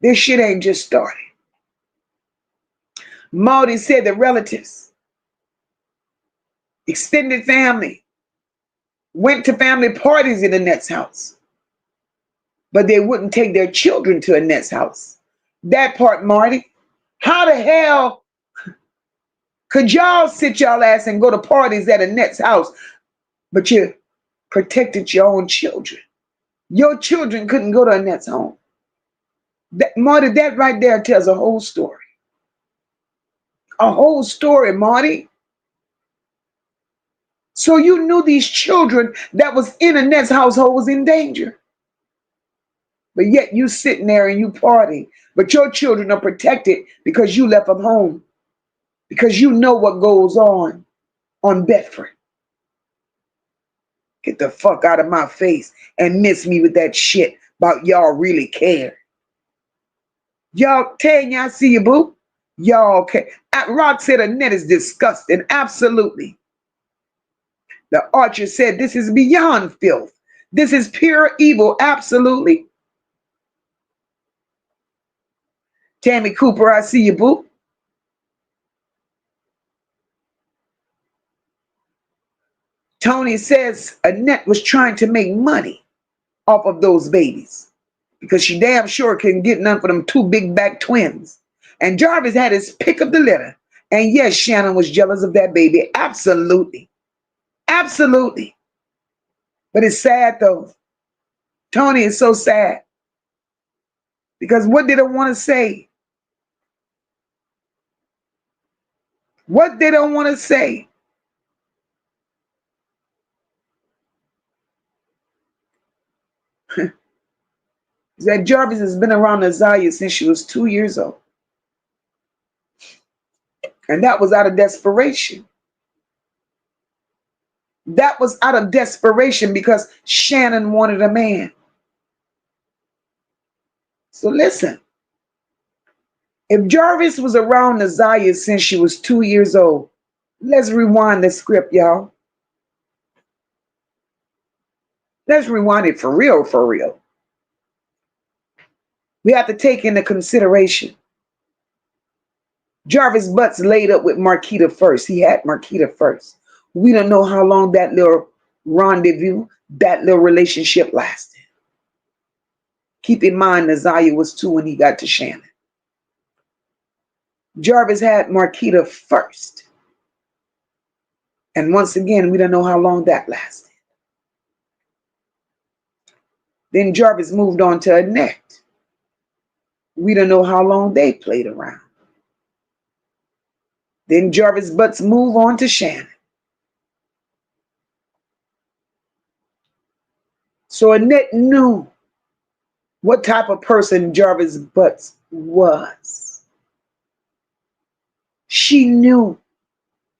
This shit ain't just started. Marty said the relatives, extended family, went to family parties in Annette's house, but they wouldn't take their children to Annette's house. That part, Marty. How the hell could y'all sit y'all ass and go to parties at Annette's house, but you protected your own children? Your children couldn't go to Annette's home. Marty, that right there tells a whole story. A whole story, Marty. So you knew these children that was in Annette's household was in danger. But yet you sitting there and you partying. But your children are protected because you left them home. Because you know what goes on Bedford. Get the fuck out of my face and miss me with that shit about y'all really care. Y'all, Tanya, I see you, boo. Y'all care. Rock said Annette is disgusting. Absolutely. The Archer said this is beyond filth. This is pure evil. Absolutely. Tammy Cooper, I see you, boo. Tony says Annette was trying to make money off of those babies because she damn sure couldn't get none for them two big back twins. And Jarvis had his pick of the litter. And yes, Shannon was jealous of that baby. Absolutely. Absolutely. But it's sad though. Tony is so sad. Because what did I want to say? What they don't want to say? Is that Jarvis has been around Naziyah since she was 2 years old. And that was out of desperation. That was out of desperation because Shannon wanted a man. So listen, if Jarvis was around Naziyah since she was 2 years old, let's rewind the script, y'all. Let's rewind it for real, for real. We have to take into consideration Jarvis Butts laid up with Marquita first. He had Marquita first. We don't know how long that little rendezvous, that little relationship lasted. Keep in mind, Naziyah was 2 when he got to Shannon. Jarvis had Marquita first. And once again, we don't know how long that lasted. Then Jarvis moved on to Annette. We don't know how long they played around. Then Jarvis Butts moved on to Shannon. So Annette knew what type of person Jarvis Butts was. She knew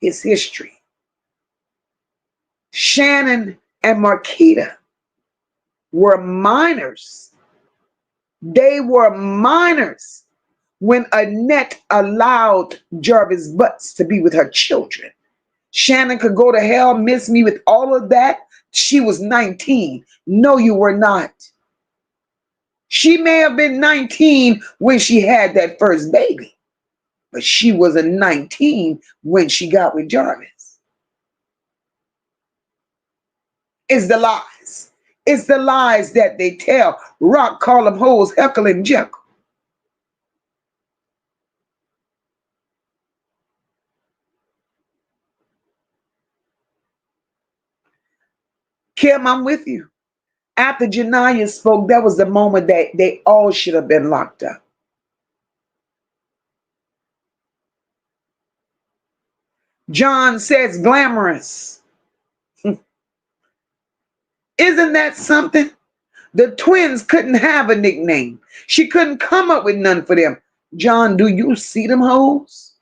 his history. Shannon and Marquita were minors. They were minors when Annette allowed Jarvis Butts to be with her children. Shannon could go to hell, miss me with all of that. She was 19. No, you were not. She may have been 19 when she had that first baby, but she wasn't 19 when she got with Jarvis. It's the lies. It's the lies that they tell. Rock call them hoes Heckle and Jekyll. Kim, I'm with you. After Janiyah spoke, that was the moment that they all should have been locked up. John says glamorous. Isn't that something? The twins couldn't have a nickname. She couldn't come up with none for them. John, do you see them hoes?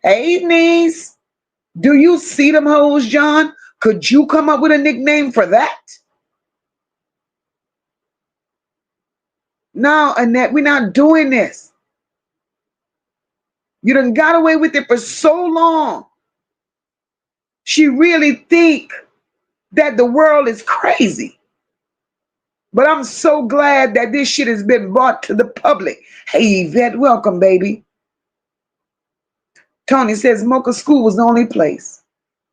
Hey, niece, do you see them hoes, John? Could you come up with a nickname for that? No, Annette, we're not doing this. You done got away with it for so long. She really think that the world is crazy. But I'm so glad that this shit has been brought to the public. Hey, Yvette, welcome, baby. Tony says Moca School was the only place.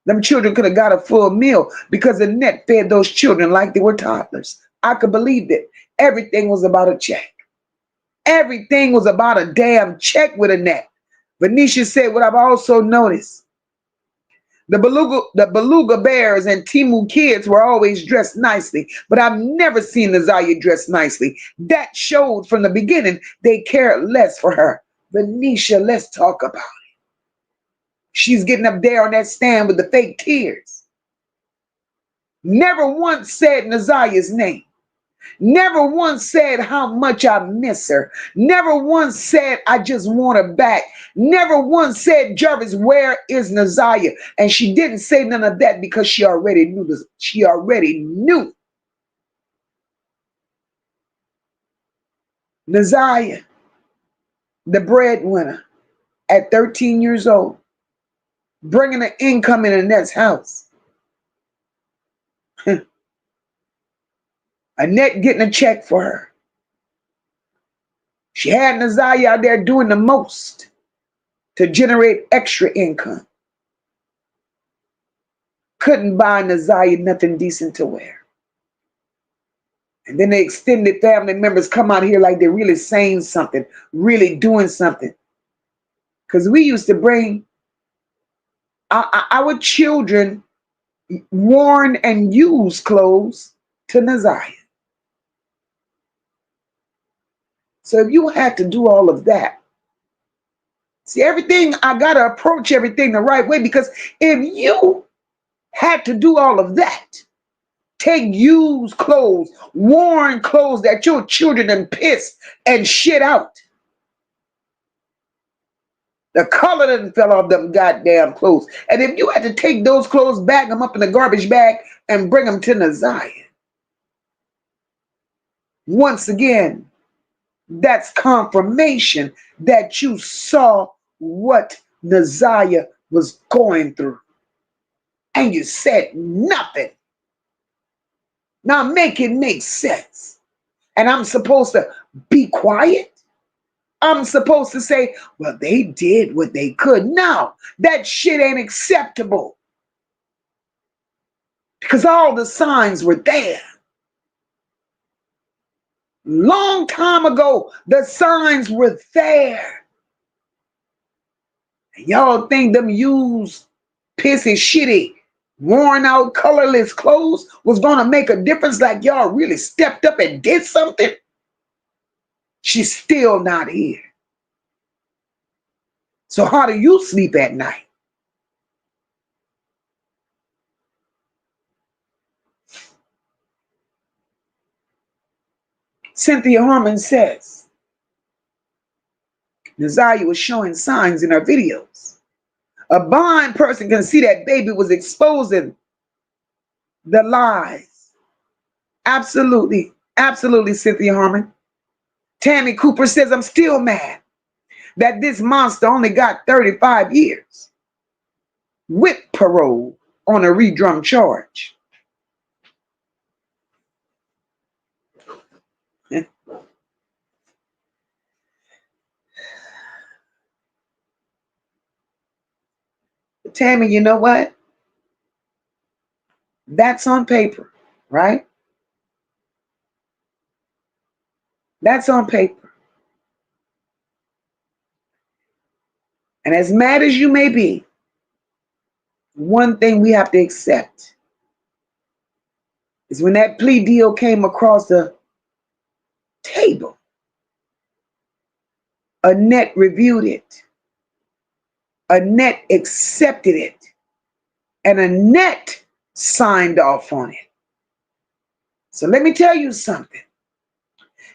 Them children could have got a full meal because the net fed those children like they were toddlers. I could believe it. Everything was about a check. Everything was about a damn check with a net. Venetia said what I've also noticed. The beluga bears and Timu kids were always dressed nicely, but I've never seen Naziyah dressed nicely. That showed from the beginning they cared less for her. Venetia, let's talk about it. She's getting up there on that stand with the fake tears. Never once said Naziyah's name. Never once said how much I miss her. Never once said I just want her back. Never once said, Jarvis, where is Naziyah? And she didn't say none of that because she already knew this. She already knew. Naziyah, the breadwinner, at 13 years old, bringing an income in Annette's house. Annette getting a check for her. She had Naziyah out there doing the most to generate extra income. Couldn't buy Naziyah nothing decent to wear. And then the extended family members come out here like they're really saying something, really doing something. Because we used to bring our children worn and used clothes to Naziyah. So if you had to do all of that, see, everything, I got to approach everything the right way, because if you had to do all of that, take used clothes, worn clothes that your children done pissed and shit out. The color done fell off them goddamn clothes. And if you had to take those clothes, bag them up in a garbage bag and bring them to Naziyah, once again, that's confirmation that you saw what Naziyah was going through. And you said nothing. Now make it make sense. And I'm supposed to be quiet? I'm supposed to say, well, they did what they could. No, that shit ain't acceptable. Because all the signs were there. Long time ago, the signs were there. And y'all think them used, pissy, shitty, worn out, colorless clothes was going to make a difference, like y'all really stepped up and did something? She's still not here. So how do you sleep at night? Cynthia Harmon says Naziyah was showing signs in her videos. A blind person can see that baby was exposing the lies. Absolutely, absolutely, Cynthia Harmon. Tammy Cooper says, I'm still mad that this monster only got 35 years with parole on a redrum charge. Tammy, you know what? That's on paper, right? That's on paper. And as mad as you may be, one thing we have to accept is when that plea deal came across the table, Annette reviewed it. Annette accepted it. And Annette signed off on it. So let me tell you something.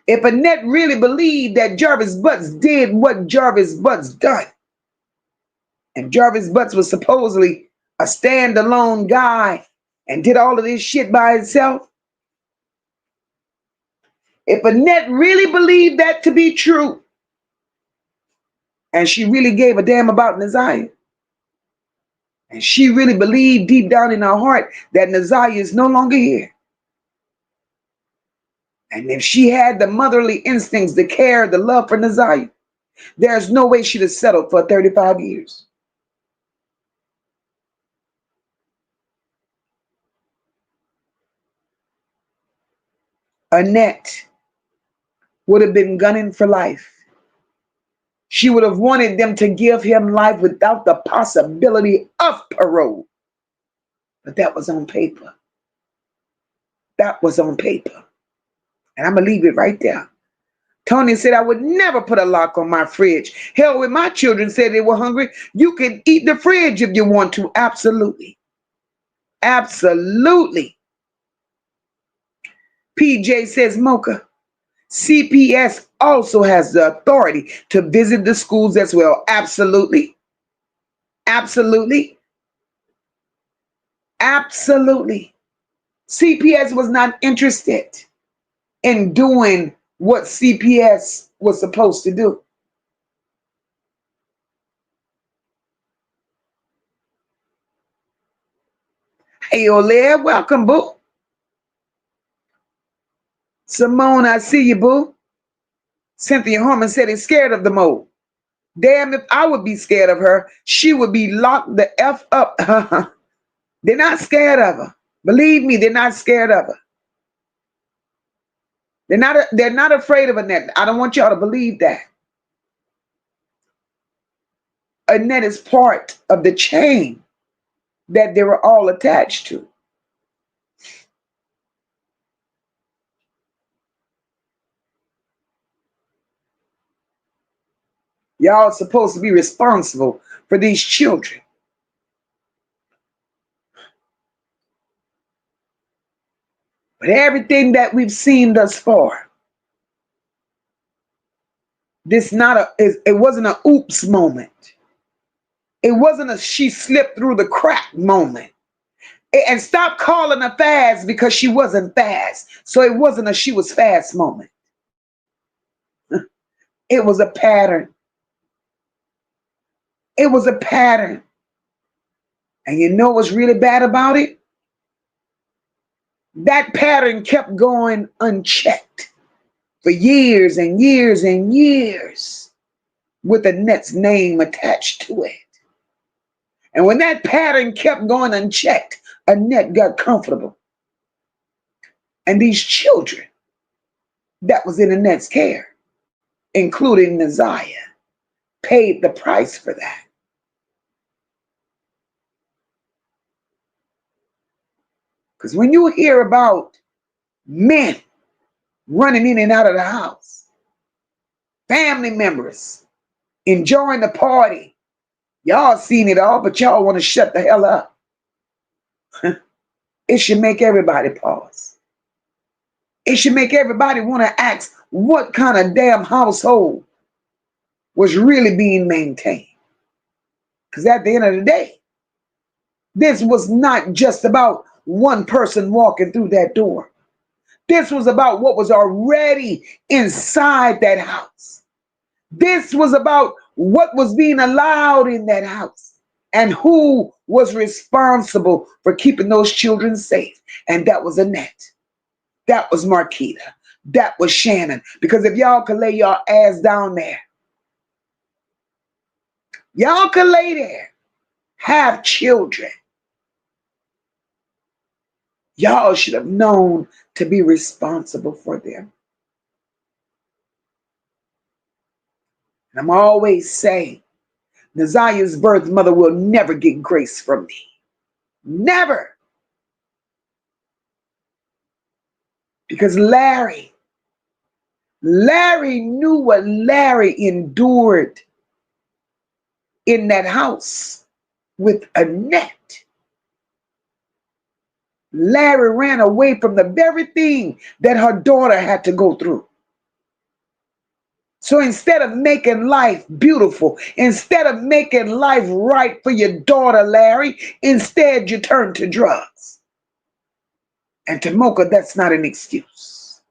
If Annette really believed that Jarvis Butts did what Jarvis Butts done, and Jarvis Butts was supposedly a standalone guy and did all of this shit by himself, if Annette really believed that to be true, and she really gave a damn about Naziyah, And she really believed deep down in her heart that Naziyah is no longer here. And if she had the motherly instincts, the care, the love for Naziyah, there's no way she'd have settled for 35 years. Annette would have been gunning for life. She would have wanted them to give him life without the possibility of parole. But that was on paper. That was on paper. And I'm going to leave it right there. Tony said, I would never put a lock on my fridge. Hell, when my children said they were hungry, you can eat the fridge if you want to. Absolutely. Absolutely. PJ says, Mocha, CPS also has the authority to visit the schools as well. Absolutely. Absolutely. Absolutely. CPS was not interested in doing what CPS was supposed to do. Hey, Olaire, welcome, boo. Simone, I see you, boo. Cynthia Harmon said he's scared of the mole. Damn, if I would be scared of her, she would be locked the F up. They're not scared of her. Believe me, they're not scared of her. They're not afraid of Annette. I don't want y'all to believe that. Annette is part of the chain that they were all attached to. Y'all are supposed to be responsible for these children. But everything that we've seen thus far, it wasn't an oops moment. It wasn't a she slipped through the crack moment. And stop calling her fast because she wasn't fast. So it wasn't a she was fast moment. It was a pattern. It was a pattern. And you know what's really bad about it? That pattern kept going unchecked for years and years and years with Annette's name attached to it. And when that pattern kept going unchecked, Annette got comfortable. And these children that was in Annette's care, including Naziyah, paid the price for that. Because when you hear about men running in and out of the house, family members enjoying the party, y'all seen it all, but y'all want to shut the hell up. It should make everybody pause. It should make everybody want to ask what kind of damn household was really being maintained. Because at the end of the day, this was not just about one person walking through that door. This was about what was already inside that house. This was about what was being allowed in that house and who was responsible for keeping those children safe. And that was Annette. That was Marquita. That was Shannon. Because if y'all could lay your ass down there, y'all could lay there, have children, y'all should have known to be responsible for them. And I'm always saying, Naziyah's birth mother will never get grace from me. Never. Because Larry knew what Larry endured in that house with Annette. Larry ran away from the very thing that her daughter had to go through. So instead of making life beautiful, instead of making life right for your daughter, Larry, instead you turn to drugs. And to Mocha, that's not an excuse.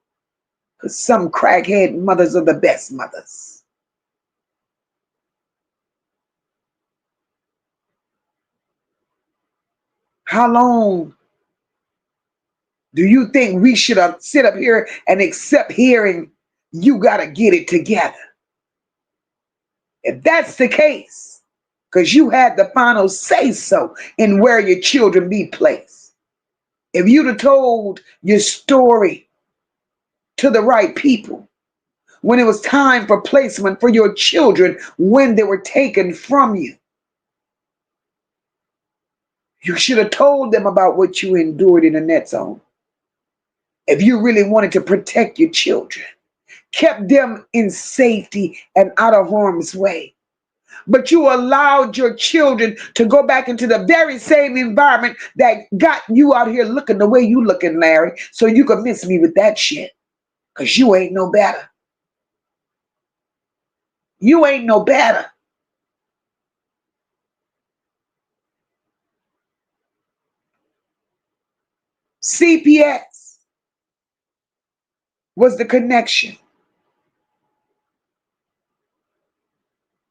Because some crackhead mothers are the best mothers. How long do you think we should sit up here and accept hearing you got to get it together? If that's the case, because you had the final say so in where your children be placed. If you'd have told your story to the right people when it was time for placement for your children when they were taken from you, you should have told them about what you endured in the net zone. If you really wanted to protect your children, kept them in safety and out of harm's way. But you allowed your children to go back into the very same environment that got you out here looking the way you looking, Larry, so you could miss me with that shit. Because you ain't no better. You ain't no better. CPS was the connection.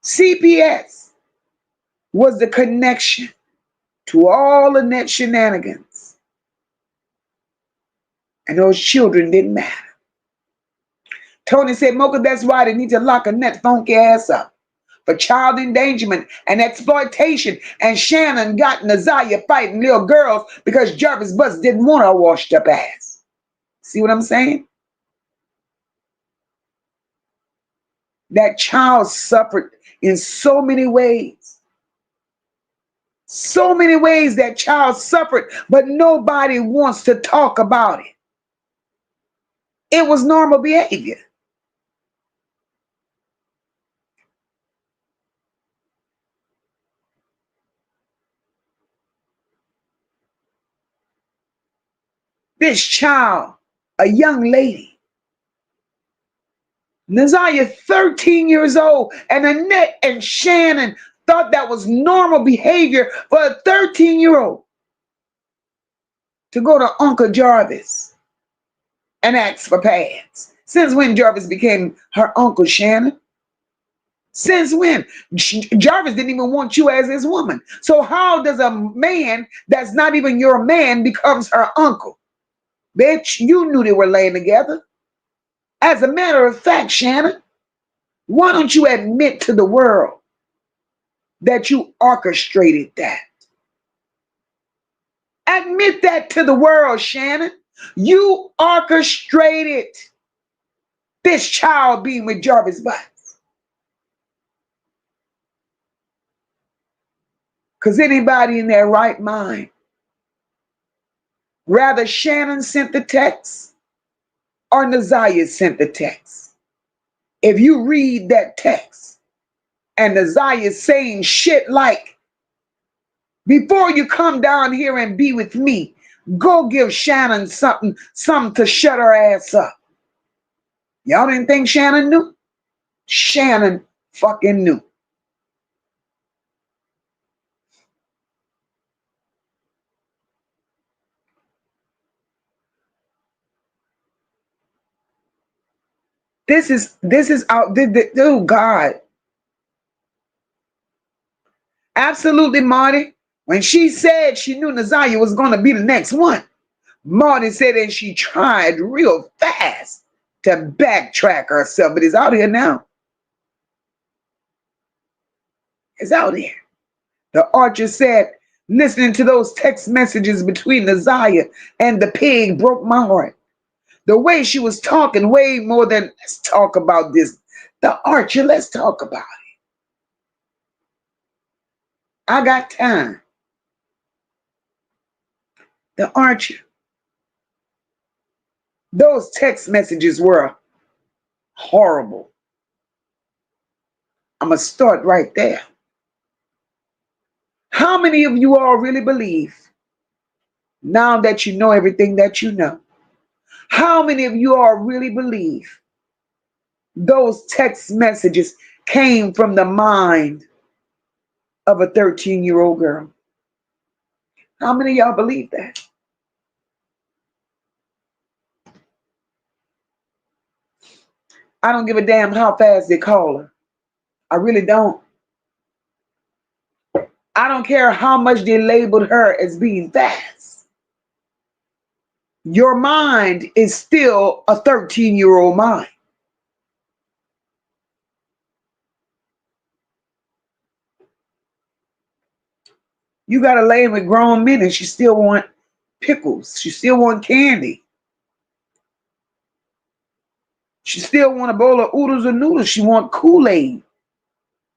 CPS was the connection to all the net shenanigans. And those children didn't matter. Tony said, Mocha, that's why they need to lock a net funky ass up for child endangerment and exploitation. And Shannon got Naziyah fighting little girls because Jarvis Butts didn't want her washed up ass. See what I'm saying? That child suffered in so many ways. So many ways that child suffered, but nobody wants to talk about it. It was normal behavior. This child, a young lady, Naziyah, 13 years old, and Annette and Shannon thought that was normal behavior for a 13-year-old to go to Uncle Jarvis and ask for pads. Since when Jarvis became her Uncle, Shannon? Since when? Jarvis didn't even want you as his woman. So how does a man that's not even your man becomes her uncle? Bitch, you knew they were laying together. As a matter of fact, Shannon, why don't you admit to the world that you orchestrated that? Admit that to the world, Shannon. You orchestrated this child being with Jarvis Butts. Because anybody in their right mind, rather Shannon sent the text or Naziyah sent the text. If you read that text and Naziyah saying shit like, before you come down here and be with me, go give Shannon something to shut her ass up. Y'all didn't think Shannon knew? Shannon fucking knew. This is out. Oh God. Absolutely, Marty. When she said she knew Naziyah was going to be the next one, Marty said, and she tried real fast to backtrack herself, but it's out here now. It's out here. The archer said, listening to those text messages between Naziyah and the pig broke my heart. The way she was talking, way more than, let's talk about this. The archer, let's talk about it. I got time. The archer. Those text messages were horrible. I'm going to start right there. How many of you all really believe, now that you know everything that you know, how many of you all really believe those text messages came from the mind of a 13-year-old girl? How many of y'all believe that? I don't give a damn how fast they call her. I really don't. I don't care how much they labeled her as being fast. Your mind is still a 13-year-old mind. You got to lay with grown men and she still want pickles. She still want candy. She still want a bowl of oodles and noodles. She want Kool-Aid.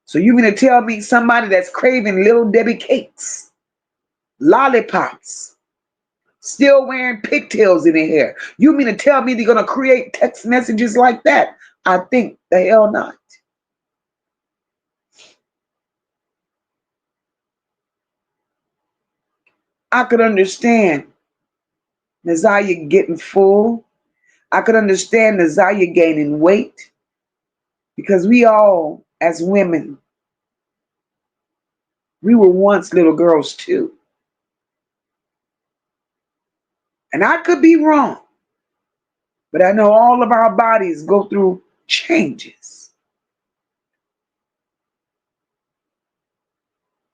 So you mean to tell me somebody that's craving Little Debbie cakes, lollipops, still wearing pigtails in their hair? You mean to tell me they're going to create text messages like that? I think the hell not. I could understand Naziyah getting full. I could understand Naziyah gaining weight because we all, as women, we were once little girls too. And I could be wrong, but I know all of our bodies go through changes.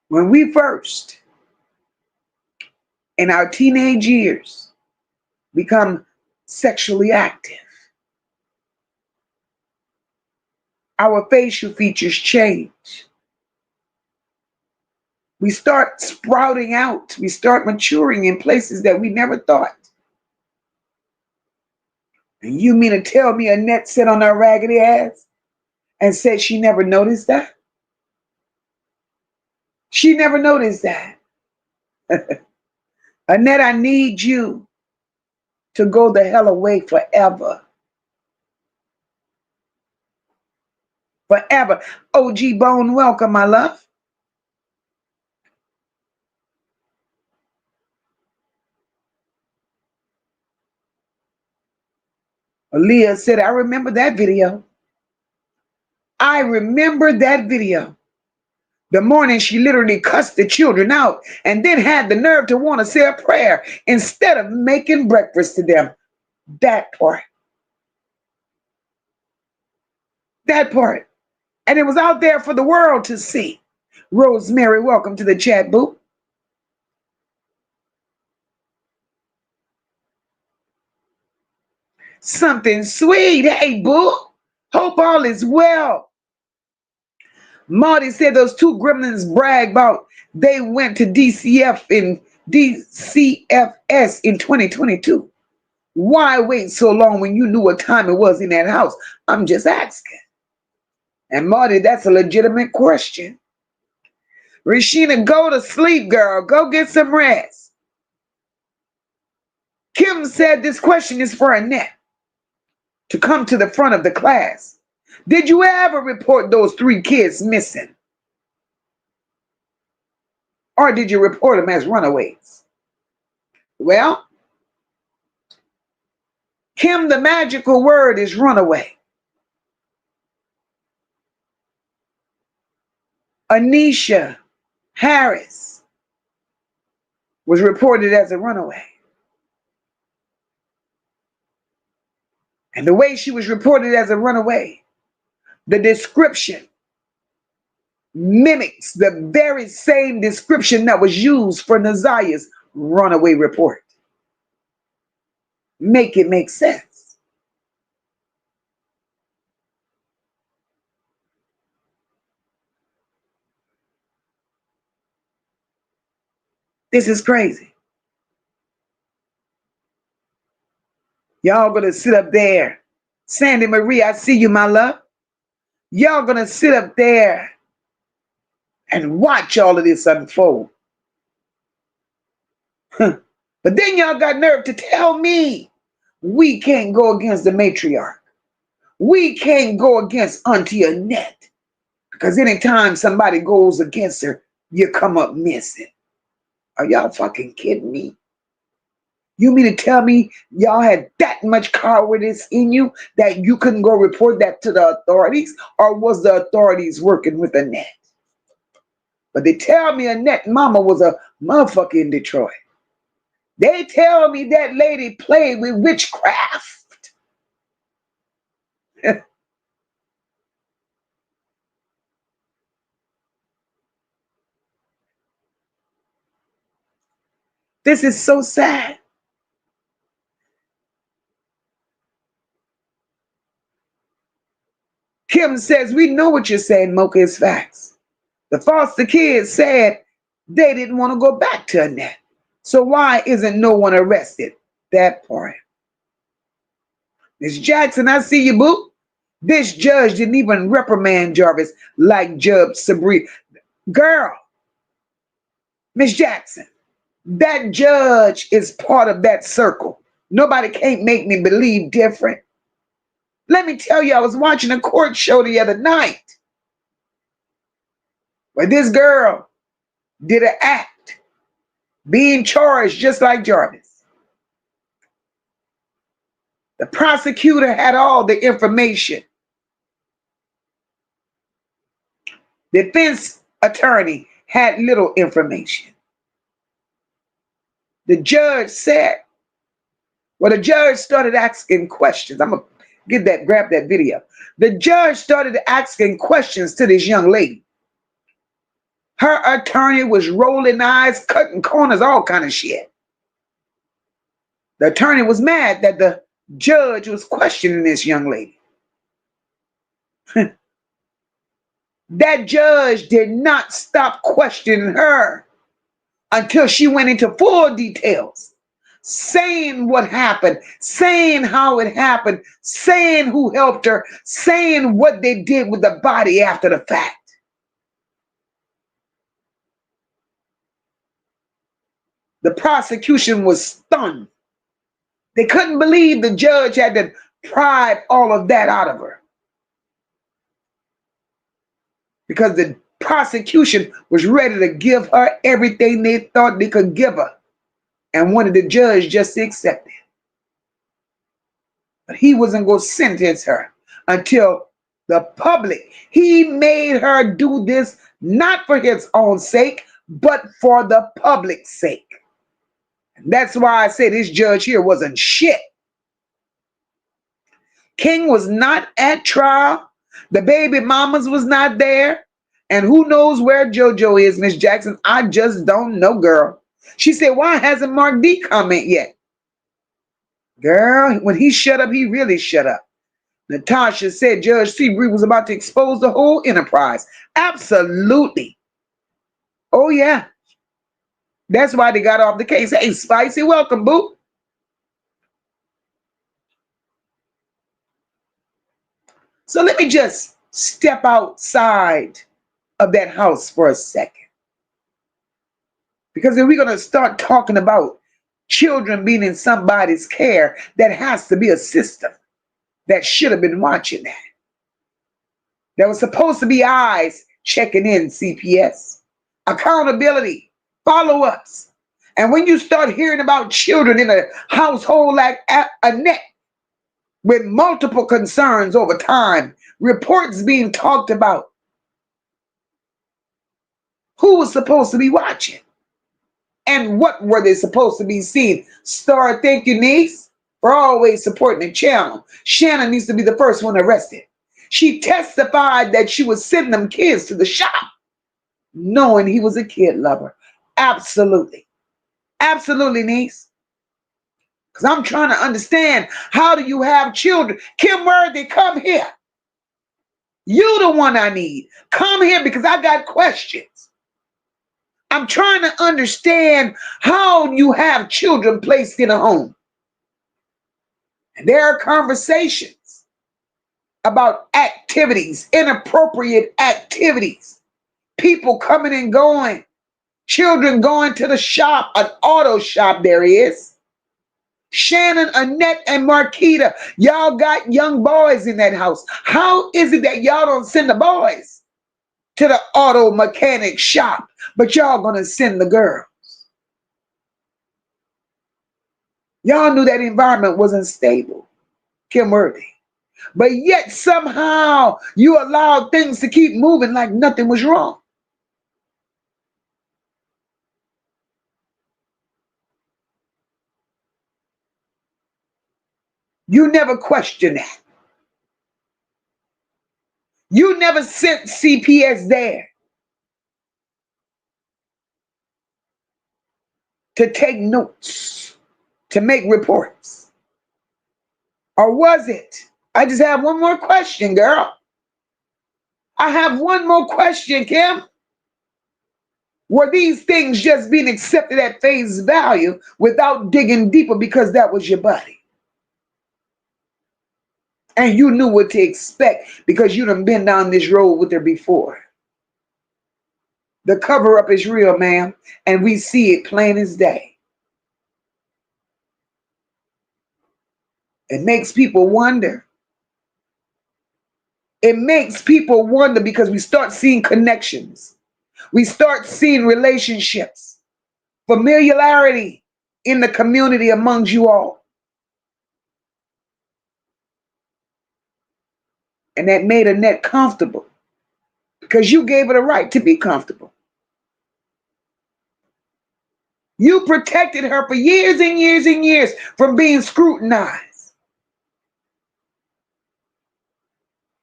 When we first, in our teenage years, become sexually active, our facial features change. We start sprouting out. We start maturing in places that we never thought. And you mean to tell me Annette sat on her raggedy ass and said she never noticed that? She never noticed that. Annette, I need you to go the hell away forever. Forever. OG Bone, welcome, my love. Aaliyah said, I remember that video. I remember that video. The morning she literally cussed the children out and then had the nerve to want to say a prayer instead of making breakfast to them. That part. That part. And it was out there for the world to see. Rosemary, welcome to the chat booth. Something sweet. Hey, boo. Hope all is well. Marty said those two gremlins brag about they went to DCFS in 2022. Why wait so long when you knew what time it was in that house? I'm just asking. And Marty, that's a legitimate question. Rashina, go to sleep, girl. Go get some rest. Kim said this question is for Annette to come to the front of the class. Did you ever report those 3 kids missing? Or did you report them as runaways? Well, Kim, the magical word is runaway. Naziyah Harris was reported as a runaway. And the way she was reported as a runaway, the description mimics the very same description that was used for Naziyah's runaway report. Make it make sense. This is crazy. Y'all gonna sit up there. Sandy Marie, I see you, my love. Y'all gonna sit up there and watch all of this unfold. But then y'all got nerve to tell me we can't go against the matriarch. We can't go against Auntie Annette. Because anytime somebody goes against her, you come up missing. Are y'all fucking kidding me? You mean to tell me y'all had that much cowardice in you that you couldn't go report that to the authorities? Or was the authorities working with Annette? But they tell me Annette mama was a motherfucker in Detroit. They tell me that lady played with witchcraft. This is so sad. Kim says, we know what you're saying, Mocha, is facts. The foster kids said they didn't want to go back to Annette. So why isn't no one arrested? That part. Miss Jackson, I see you, boo. This judge didn't even reprimand Jarvis like Judge Sabri. Girl, Miss Jackson, that judge is part of that circle. Nobody can't make me believe different. Let me tell you, I was watching a court show the other night where this girl did an act being charged just like Jarvis. The prosecutor had all the information. The defense attorney had little information. The judge said, well, the judge started asking questions. I'm going to grab that video. The judge started asking questions to this young lady. Her attorney was rolling eyes, cutting corners, all kind of shit. The attorney was mad that the judge was questioning this young lady. That judge did not stop questioning her until she went into full details, saying what happened, saying how it happened, saying who helped her, saying what they did with the body after the fact. The prosecution was stunned. They couldn't believe the judge had to pry all of that out of her, because the prosecution was ready to give her everything they thought they could give her and wanted the judge just to accept it. But he wasn't going to sentence her until the public. He made her do this not for his own sake, but for the public's sake. And that's why I say this judge here wasn't shit. King was not at trial. The baby mamas was not there. And who knows where JoJo is, Miss Jackson? I just don't know, girl. She said, why hasn't Mark D comment yet? Girl, when he shut up, he really shut up. Natasha said Judge Seabree was about to expose the whole enterprise. Absolutely. Oh, yeah. That's why they got off the case. Hey, Spicy, welcome, boo. So let me just step outside of that house for a second. Because if we're going to start talking about children being in somebody's care, that has to be a system that should have been watching that. There was supposed to be eyes checking in, CPS. Accountability, follow-ups. And when you start hearing about children in a household like Annette, with multiple concerns over time, reports being talked about, who was supposed to be watching? And what were they supposed to be seeing? Star, thank you, niece, for always supporting the channel. Shannon needs to be the first one arrested. She testified that she was sending them kids to the shop, knowing he was a kid lover. Absolutely. Absolutely, niece. Because I'm trying to understand, how do you have children? Kim Worthy, come here. You the one I need. Come here, because I got questions. I'm trying to understand how you have children placed in a home. And there are conversations about activities, inappropriate activities, people coming and going, children going to the shop, an auto shop there is. Shannon, Annette, and Marquita, y'all got young boys in that house. How is it that y'all don't send the boys to the auto mechanic shop, but y'all gonna send the girls? Y'all knew that environment wasn't stable, Kim Worthy. But yet somehow you allowed things to keep moving like nothing was wrong. You never questioned that. You never sent CPS there to take notes, to make reports? Or was it? I just have one more question, girl. I have one more question, Kim. Were these things just being accepted at face value without digging deeper because that was your buddy? And you knew what to expect because you done been down this road with her before. The cover up is real, ma'am, and we see it plain as day. It makes people wonder. It makes people wonder because we start seeing connections. We start seeing relationships, familiarity in the community amongst you all. And that made Annette comfortable because you gave her the right to be comfortable. You protected her for years and years and years from being scrutinized.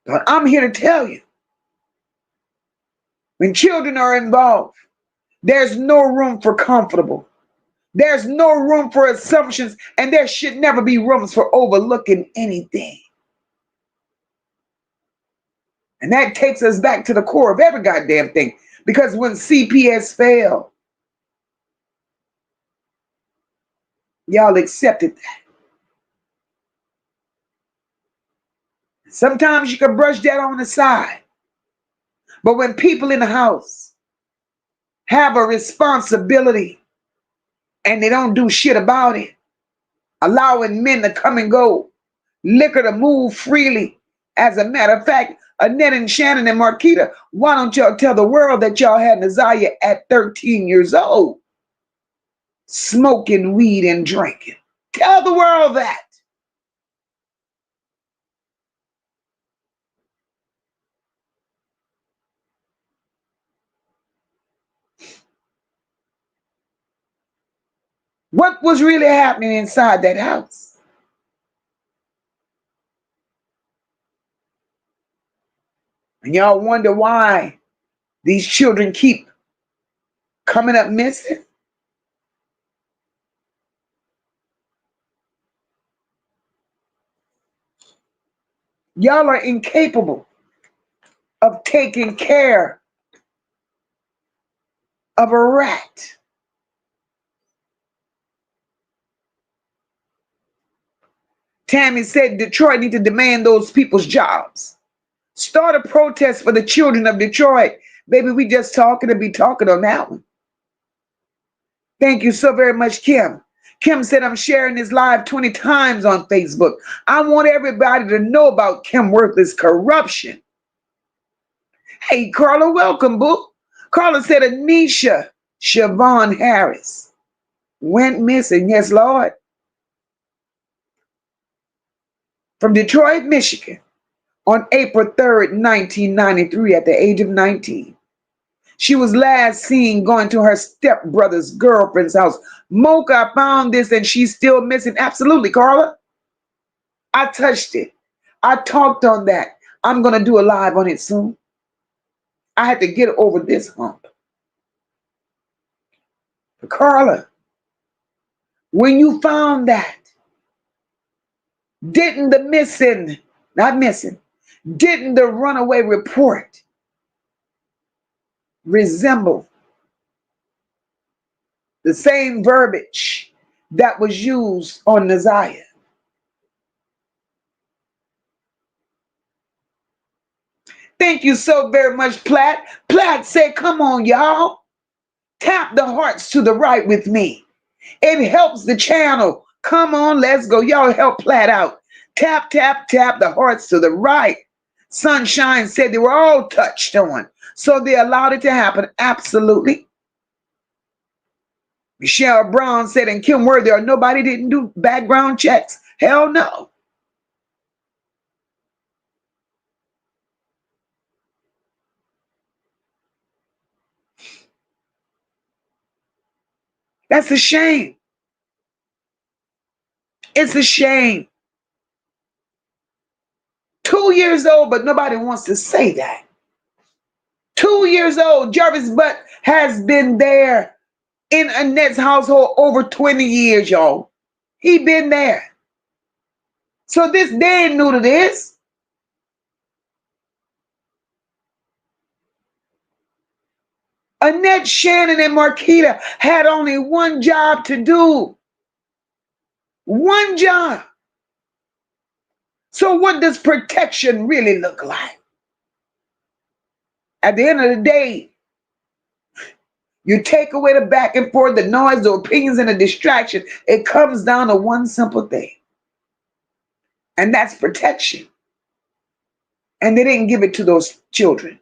But I'm here to tell you, when children are involved, there's no room for comfortable. There's no room for assumptions, and there should never be rooms for overlooking anything. And that takes us back to the core of every goddamn thing. Because when CPS failed, y'all accepted that. Sometimes you can brush that on the side. But when people in the house have a responsibility and they don't do shit about it, allowing men to come and go, liquor to move freely. As a matter of fact, Annette and Shannon and Marquita, why don't y'all tell the world that y'all had Naziyah at 13 years old, smoking weed and drinking? Tell the world that. What was really happening inside that house? And y'all wonder why these children keep coming up missing? Y'all are incapable of taking care of a rat. Tammy said Detroit need to demand those people's jobs. Start a protest for the children of Detroit. Baby, we just talking to be talking on that one. Thank you so very much, Kim. Kim said, I'm sharing this live 20 times on Facebook. I want everybody to know about Kim Worthless corruption. Hey, Carla, welcome, boo. Carla said Anisha Siobhan Harris went missing. Yes, Lord. From Detroit, Michigan on April 3rd, 1993 at the age of 19. She was last seen going to her stepbrother's girlfriend's house. Moca found this and she's still missing. Absolutely, Carla. I touched it. I talked on that. I'm going to do a live on it soon. I had to get over this hump. But Carla, when you found that, didn't the runaway report resemble the same verbiage that was used on Naziyah? Thank you so very much, Platt. Platt said, come on, y'all. Tap the hearts to the right with me. It helps the channel. Come on, let's go. Y'all help Platt out. Tap, tap, tap the hearts to the right. Sunshine said they were all touched on. So they allowed it to happen. Absolutely. Michelle Brown said, and Kim Worthy, or nobody didn't do background checks. Hell no. That's a shame. It's a shame. 2 years old, but nobody wants to say that. 2 years old, Jarvis Butt has been there in Annette's household over 20 years, y'all. He been there. So this they ain't new to this. Annette, Shannon, and Marquita had only one job to do. One job. So what does protection really look like? At the end of the day, you take away the back and forth, the noise, the opinions, and the distraction. It comes down to one simple thing, and that's protection. And they didn't give it to those children.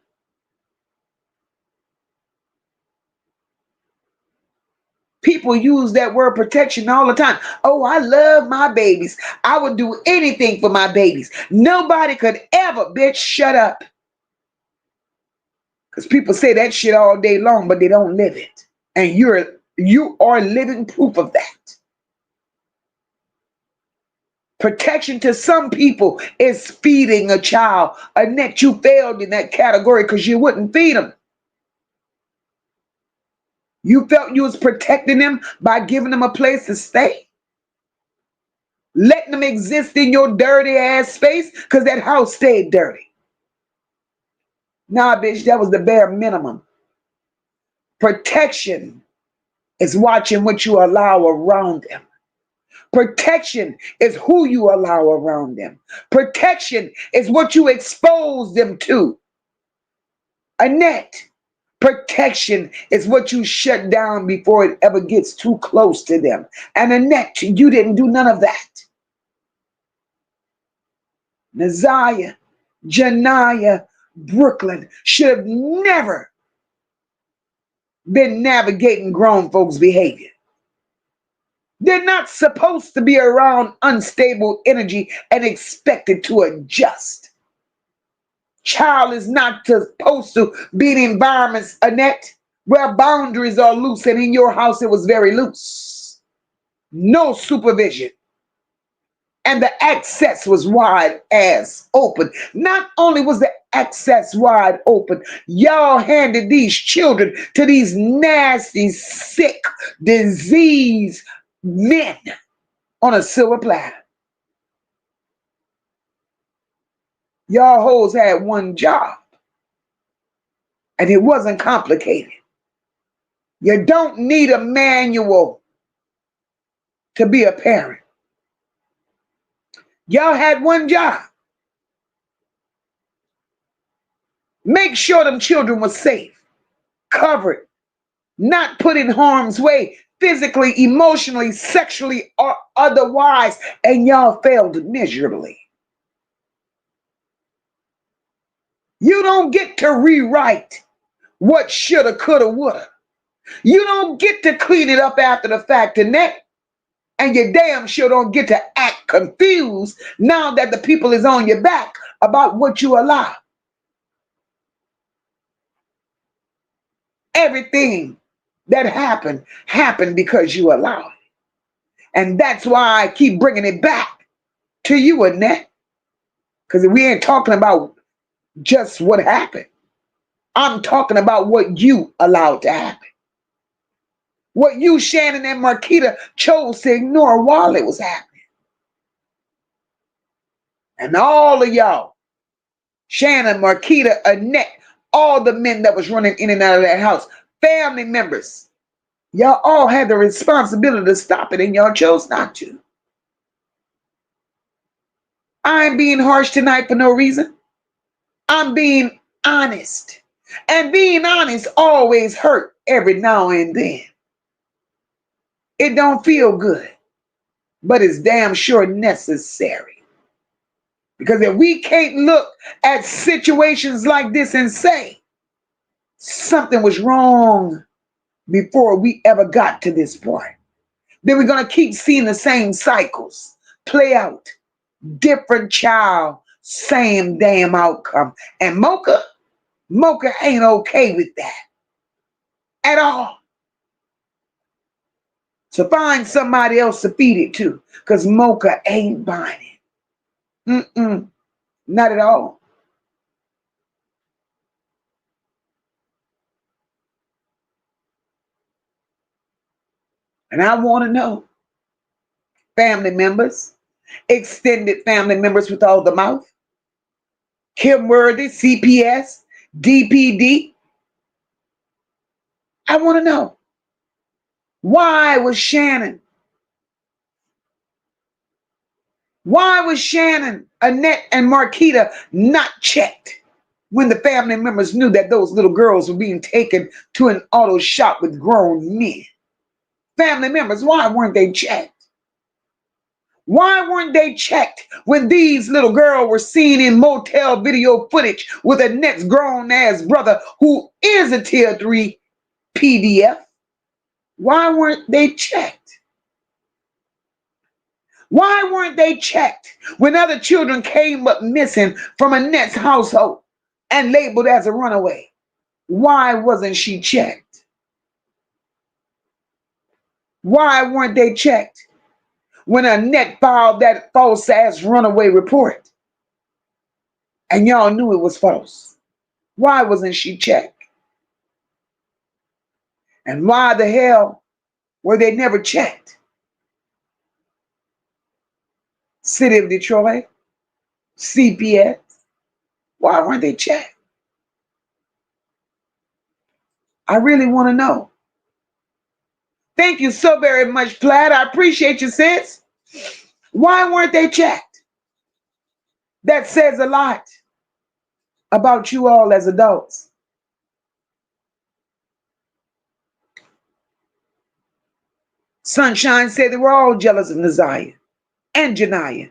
People use that word protection all the time. Oh, I love my babies. I would do anything for my babies. Nobody could ever, bitch, shut up. Because people say that shit all day long, but they don't live it. And you are living proof of that. Protection to some people is feeding a child. Annette, you failed in that category because you wouldn't feed them. You felt you was protecting them by giving them a place to stay. Letting them exist in your dirty ass space because that house stayed dirty. Nah, bitch, that was the bare minimum. Protection is watching what you allow around them. Protection is who you allow around them. Protection is what you expose them to. Annette, protection is what you shut down before it ever gets too close to them. And Annette, you didn't do none of that. Naziyah, Janiyah, Brooklyn should have never been navigating grown folks' behavior. They're not supposed to be around unstable energy and expected to adjust. Child is not supposed to be in environments, Annette, where boundaries are loose, and in your house it was very loose. No supervision. And the access was wide as open. Not only was the access wide open, y'all handed these children to these nasty, sick, diseased men on a silver platter. Y'all hoes had one job, and it wasn't complicated. You don't need a manual to be a parent. Y'all had one job. Make sure them children were safe, covered, not put in harm's way, physically, emotionally, sexually, or otherwise, and y'all failed miserably. You don't get to rewrite what shoulda, coulda, woulda. You don't get to clean it up after the fact, Annette. And you damn sure don't get to act confused now that the people is on your back about what you allow. Everything that happened because you allowed it. And that's why I keep bringing it back to you, Annette. Because we ain't talking about just what happened. I'm talking about what you allowed to happen. What you, Shannon, and Marquita chose to ignore while it was happening. And all of y'all, Shannon, Marquita, Annette, all the men that was running in and out of that house, family members, y'all all had the responsibility to stop it, and y'all chose not to. I'm being harsh tonight for no reason. I'm being honest. And being honest always hurt every now and then. It don't feel good, but it's damn sure necessary. Because if we can't look at situations like this and say something was wrong before we ever got to this point, then we're going to keep seeing the same cycles play out. Different child, same damn outcome. And Moca ain't okay with that at all. So find somebody else to feed it to, because Moca ain't buying it. Not at all. And I want to know, family members, extended family members with all the mouth, Kim Worthy, CPS, DPD. I want to know, why was Shannon, Annette, and Marquita not checked when the family members knew that those little girls were being taken to an auto shop with grown men? Family members, why weren't they checked? Why weren't they checked when these little girls were seen in motel video footage with Annette's grown ass brother who is a tier 3 PDF? Why weren't they checked? Why weren't they checked when other children came up missing from Annette's household and labeled as a runaway? Why wasn't she checked? Why weren't they checked when Annette filed that false ass runaway report and y'all knew it was false? Why wasn't she checked? And why the hell were they never checked? City of Detroit, CPS, why weren't they checked? I really want to know. Thank you so very much, Plaid. I appreciate you, sis. Why weren't they checked? That says a lot about you all as adults. Sunshine said they were all jealous of Naziyah and Janiyah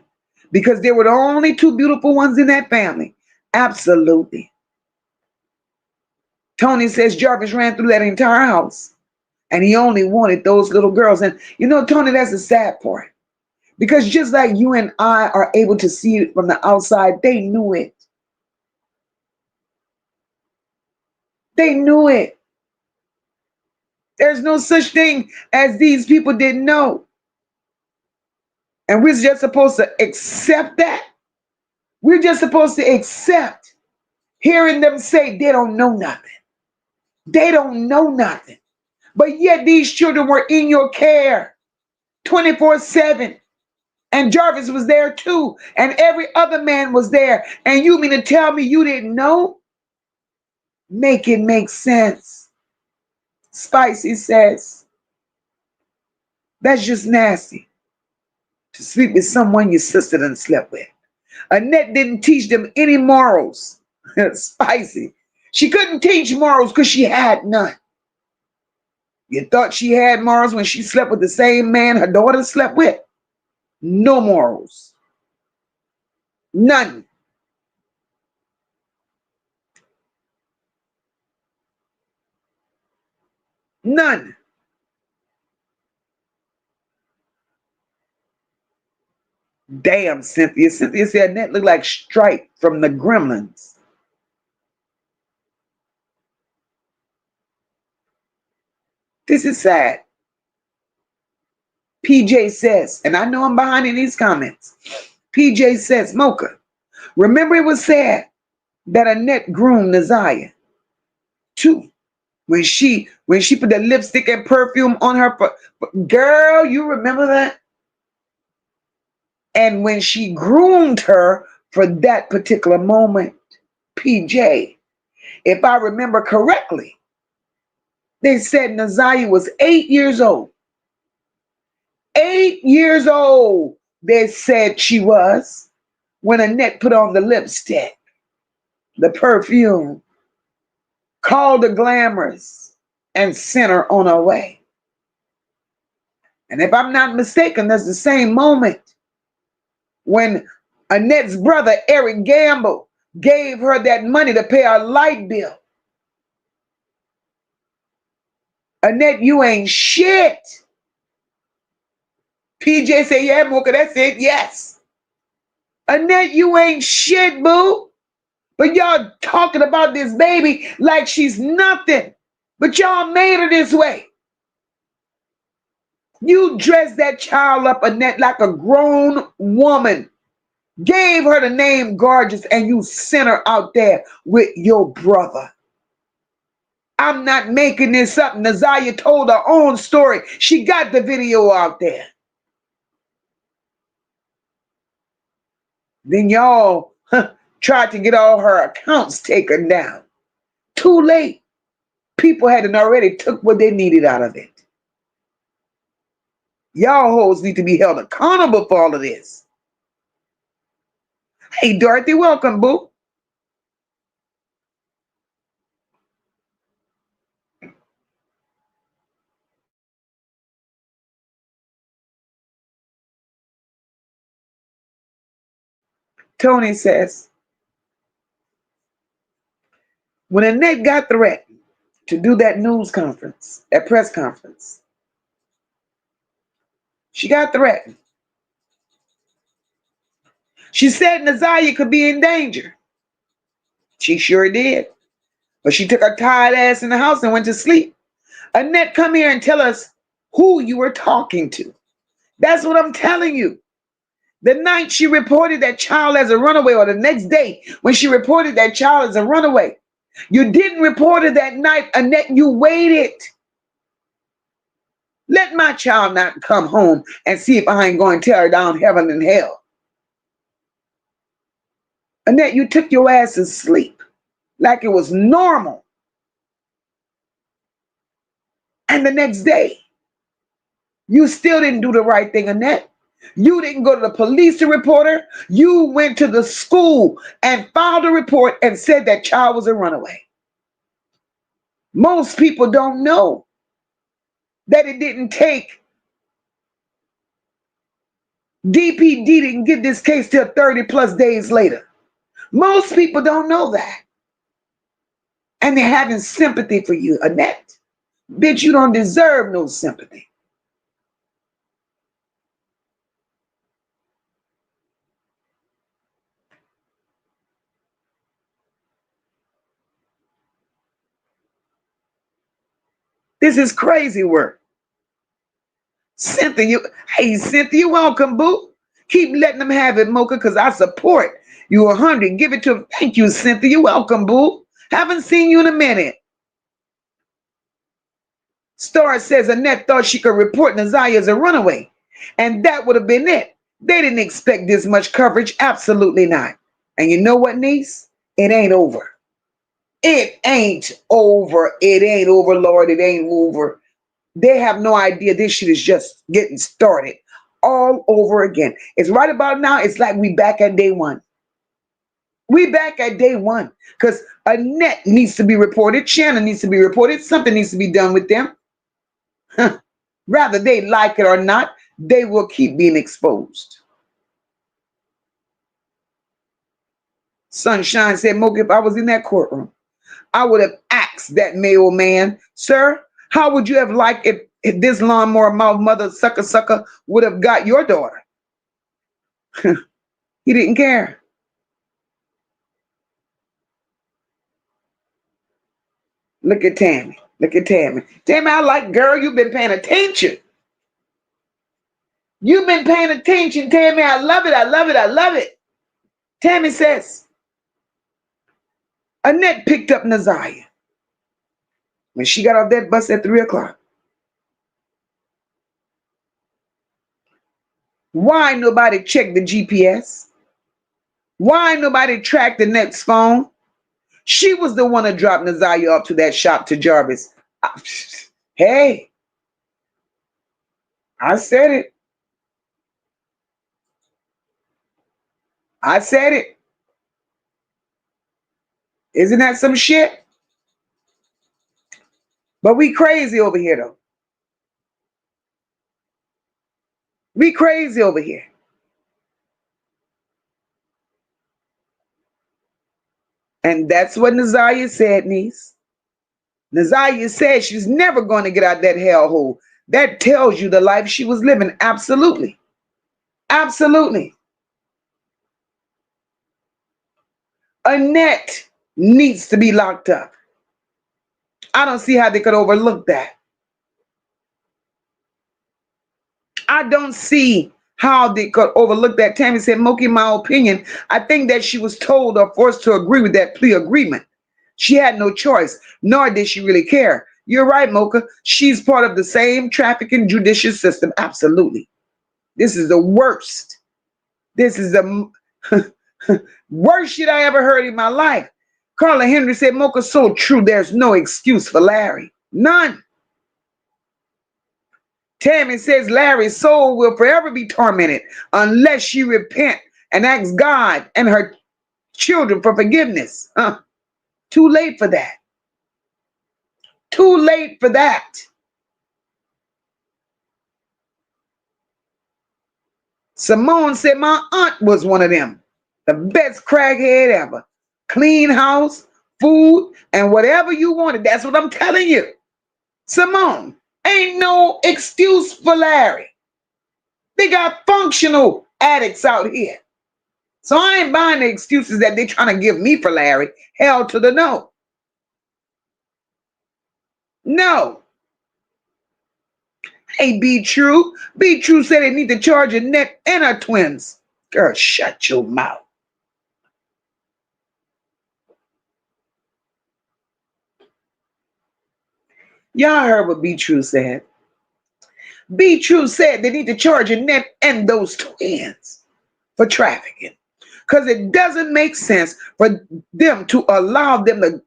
because they were the only two beautiful ones in that family. Absolutely. Tony says Jarvis ran through that entire house and he only wanted those little girls. And you know, Tony, that's the sad part. Because just like you and I are able to see it from the outside, they knew it. They knew it. There's no such thing as these people didn't know. And we're just supposed to accept that. We're just supposed to accept hearing them say they don't know nothing. They don't know nothing. But yet these children were in your care 24/7. And Jarvis was there too. And every other man was there. And you mean to tell me you didn't know? Make it make sense. Spicy says, that's just nasty to sleep with someone your sister done slept with. Annette didn't teach them any morals. Spicy. She couldn't teach morals because she had none. You thought she had morals when she slept with the same man her daughter slept with? No morals. None. None. Damn, Cynthia. Cynthia said Annette looked like Stripe from the Gremlins. This is sad. PJ says, and I know I'm behind in these comments. PJ says, Mocha, remember it was said that Annette groomed Naziyah too. When she put the lipstick and perfume on her, girl, you remember that? And when she groomed her for that particular moment, PJ, if I remember correctly, they said Naziyah was 8 years old. 8 years old, they said she was, when Annette put on the lipstick, the perfume, called her glamorous, and sent her on her way. And if I'm not mistaken, that's the same moment when Annette's brother, Eric Gamble, gave her that money to pay her light bill. Annette, you ain't shit. PJ said, yeah, Mocha, that's it, yes. Annette, you ain't shit, boo. But y'all talking about this baby like she's nothing. But y'all made her this way. You dressed that child up, Annette, like a grown woman. Gave her the name Gorgeous, and you sent her out there with your brother. I'm not making this up. Naziyah told her own story. She got the video out there. Then y'all tried to get all her accounts taken down. Too late. People hadn't already took what they needed out of it. Y'all hoes need to be held accountable for all of this. Hey, Dorothy, welcome, boo. Tony says, when Annette got threatened to do that news conference, that press conference, she got threatened. She said Naziyah could be in danger. She sure did. But she took her tired ass in the house and went to sleep. Annette, come here and tell us who you were talking to. That's what I'm telling you. The night she reported that child as a runaway, or the next day when she reported that child as a runaway, you didn't report it that night, Annette. You waited. Let my child not come home and see if I ain't going to tear down heaven and hell. Annette, you took your ass to sleep like it was normal. And the next day, you still didn't do the right thing, Annette. You didn't go to the police to report her. You went to the school and filed a report and said that child was a runaway. Most people don't know that it didn't take. DPD didn't get this case till 30 plus days later. Most people don't know that. And they're having sympathy for you, Annette. Bitch, you don't deserve no sympathy. This is crazy work. Cynthia, hey, Cynthia, welcome, boo. Keep letting them have it, Mocha, because I support you 100. Give it to them. Thank you, Cynthia. Welcome, boo. Haven't seen you in a minute. Star says Annette thought she could report Naziyah as a runaway, and that would have been it. They didn't expect this much coverage. Absolutely not. And you know what, niece? It ain't over. It ain't over. It ain't over, Lord. It ain't over. They have no idea this shit is just getting started all over again. It's right about now. It's like we back at day one. We back at day one because Annette needs to be reported. Shannon needs to be reported. Something needs to be done with them. Rather they like it or not, they will keep being exposed. Sunshine said, Mocha, if I was in that courtroom, I would have asked that mailman, sir, how would you have liked if this lawnmower mouth mother sucker would have got your daughter? He didn't care. Look at Tammy. Look at Tammy. Tammy, I like, girl, you've been paying attention. You've been paying attention, Tammy. I love it. I love it. I love it. Tammy says, Annette picked up Naziyah when she got off that bus at 3 o'clock. Why nobody checked the GPS? Why nobody tracked the next phone? She was the one that dropped Naziyah off to that shop to Jarvis. Hey, I said it. I said it. Isn't that some shit? But we crazy over here, though. We crazy over here. And that's what Naziyah said, niece. Naziyah said she's never going to get out that hellhole. That tells you the life she was living. Absolutely. Absolutely. Annette needs to be locked up. I don't see how they could overlook that. I don't see how they could overlook that. Tammy said, Mocha, in my opinion, I think that she was told or forced to agree with that plea agreement. She had no choice, nor did she really care. You're right, Mocha. She's part of the same trafficking judicial system. Absolutely. This is the worst. This is the worst shit I ever heard in my life. Carla Henry said, Mocha, so true. There's no excuse for Larry. None. Tammy says Larry's soul will forever be tormented unless she repent and asks God and her children for forgiveness. Too late for that. Too late for that. Simone said my aunt was one of them. The best crackhead ever. Clean house, food, and whatever you wanted. That's what I'm telling you. Simone, ain't no excuse for Larry. They got functional addicts out here. So I ain't buying the excuses that they trying to give me for Larry. Hell to the no. No. Hey, Be True. Be True said they need to charge Annette and her twins. Girl, shut your mouth. Y'all heard what Be True said. Be True said they need to charge Annette and those twins for trafficking. Because it doesn't make sense for them to allow them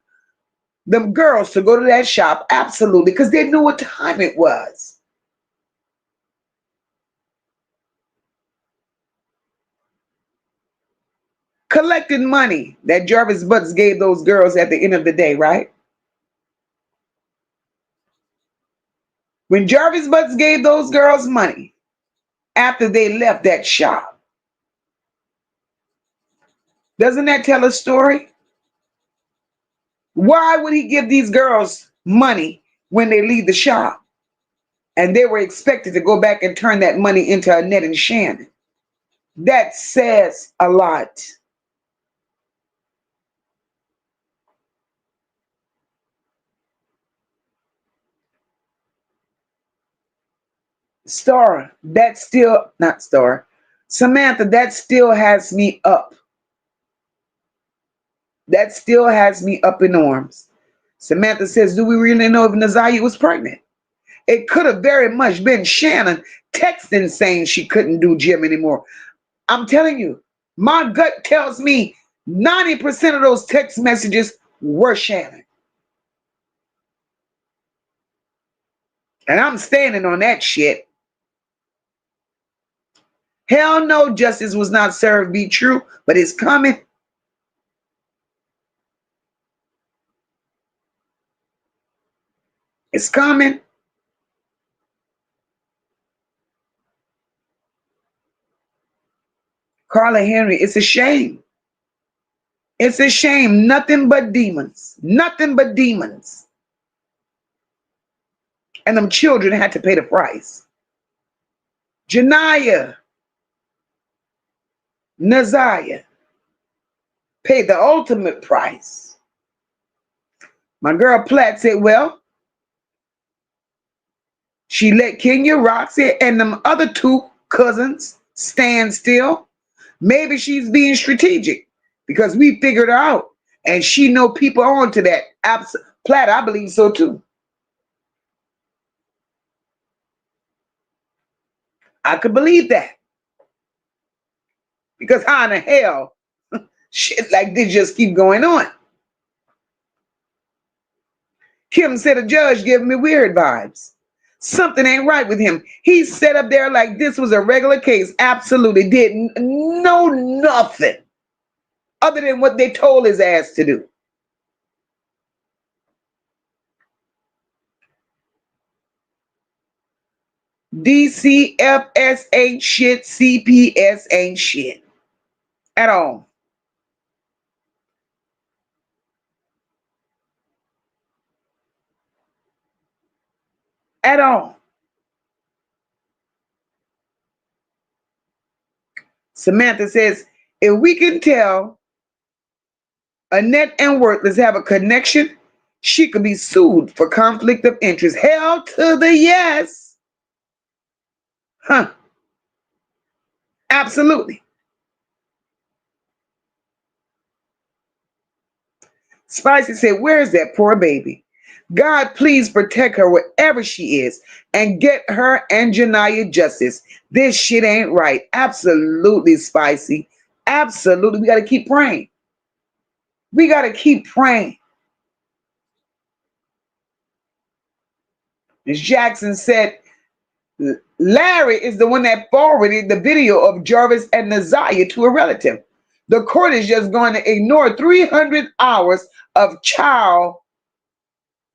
girls to go to that shop. Absolutely. Because they knew what time it was. Collecting money that Jarvis Butts gave those girls at the end of the day, right? When Jarvis Butts gave those girls money after they left that shop, doesn't that tell a story? Why would he give these girls money when they leave the shop? And they were expected to go back and turn that money into Annette and Shannon. That says a lot. Star, that still, not Star, Samantha, that still has me up. That still has me up in arms. Samantha says, do we really know if Naziyah was pregnant? It could have very much been Shannon texting saying she couldn't do gym anymore. I'm telling you, my gut tells me 90% of those text messages were Shannon. And I'm standing on that shit. Hell no, justice was not served, Be True, but it's coming. It's coming. Carla Henry, it's a shame. It's a shame. Nothing but demons. Nothing but demons. And them children had to pay the price. Janiyah, Naziyah paid the ultimate price. My girl Platt said, well, she let Kenya, Roxy, and them other two cousins stand still. Maybe she's being strategic because we figured her out. And she know people on to that. Platt, I believe so too. I could believe that. Because how in the hell shit like this just keep going on? Kim said a judge giving me weird vibes. Something ain't right with him. He sat up there like this was a regular case. Absolutely didn't know nothing other than what they told his ass to do. DCFS ain't shit. CPS ain't shit at all. At all. Samantha says, if we can tell Annette and Worthless have a connection, she could be sued for conflict of interest. Hell to the yes. Huh. Absolutely. Spicy said, where's that poor baby? God, please protect her wherever she is and get her and Janiyah justice. This shit ain't right. Absolutely, Spicy. Absolutely. We got to keep praying. We got to keep praying. Ms. Jackson said, Larry is the one that forwarded the video of Jarvis and Naziyah to a relative. The court is just going to ignore 300 hours of child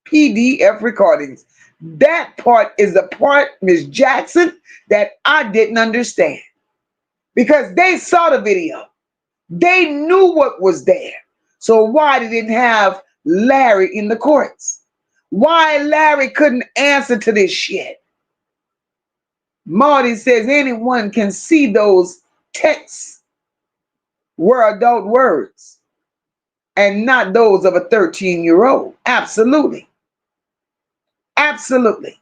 PDF recordings. That part is the part, Ms. Jackson, that I didn't understand. Because they saw the video. They knew what was there. So why they didn't have Larry in the courts? Why Larry couldn't answer to this shit? Marty says anyone can see those texts were adult words and not those of a 13-year-old. Absolutely. Absolutely.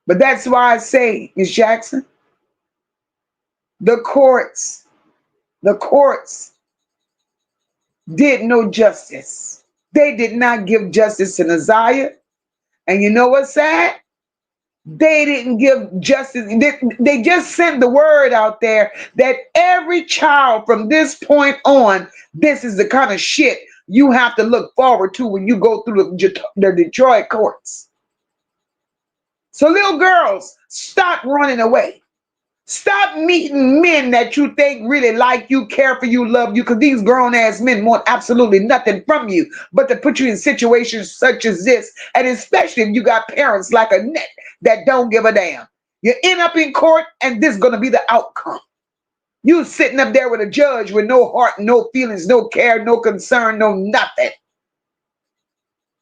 But that's why I say, Ms. Jackson, the courts did no justice. They did not give justice to Naziyah. And you know what's sad? They didn't give justice. They just sent the word out there that every child from this point on, this is the kind of shit you have to look forward to when you go through the Detroit courts. So little girls, stop running away. Stop meeting men that you think really like you, care for you, love you, because these grown-ass men want absolutely nothing from you but to put you in situations such as this, and especially if you got parents like Annette that don't give a damn. You end up in court, and this is going to be the outcome. You sitting up there with a judge with no heart, no feelings, no care, no concern, no nothing.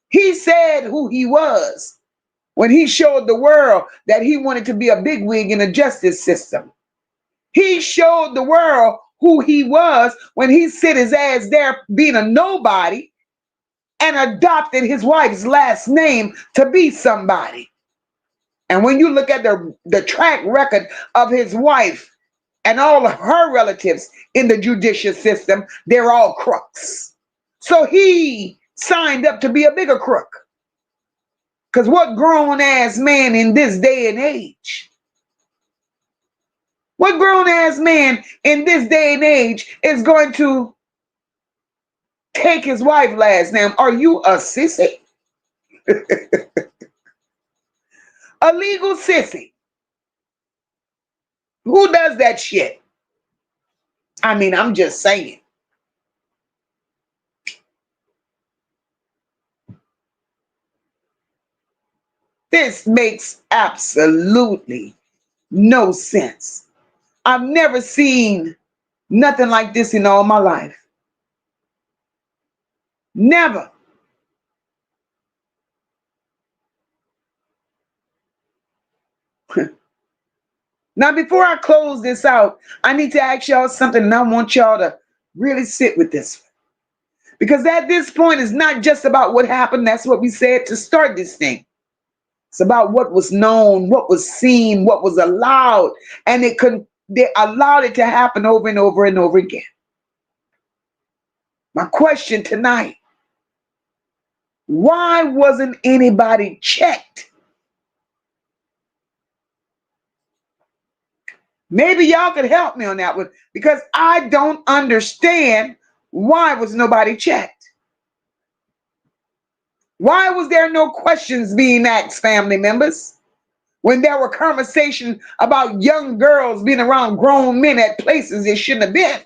He said who he was when he showed the world that he wanted to be a bigwig in the justice system. He showed the world who he was when he sit his ass there being a nobody and adopted his wife's last name to be somebody. And when you look at the track record of his wife and all of her relatives in the judicial system, they're all crooks. So he signed up to be a bigger crook. Because what grown-ass man in this day and age, what grown-ass man in this day and age is going to take his wife's last name? Are you a sissy? A legal sissy. Who does that shit? I mean, I'm just saying. This makes absolutely no sense. I've never seen nothing like this in all my life. Never. Now, before I close this out, I need to ask y'all something, and I want y'all to really sit with this. Because at this point, it's not just about what happened. That's what we said to start this thing. It's about what was known, what was seen, what was allowed. And they allowed it to happen over and over and over again. My question tonight, why wasn't anybody checked? Maybe y'all could help me on that one, because I don't understand why was nobody checked. Why was there no questions being asked, family members, when there were conversations about young girls being around grown men at places they shouldn't have been?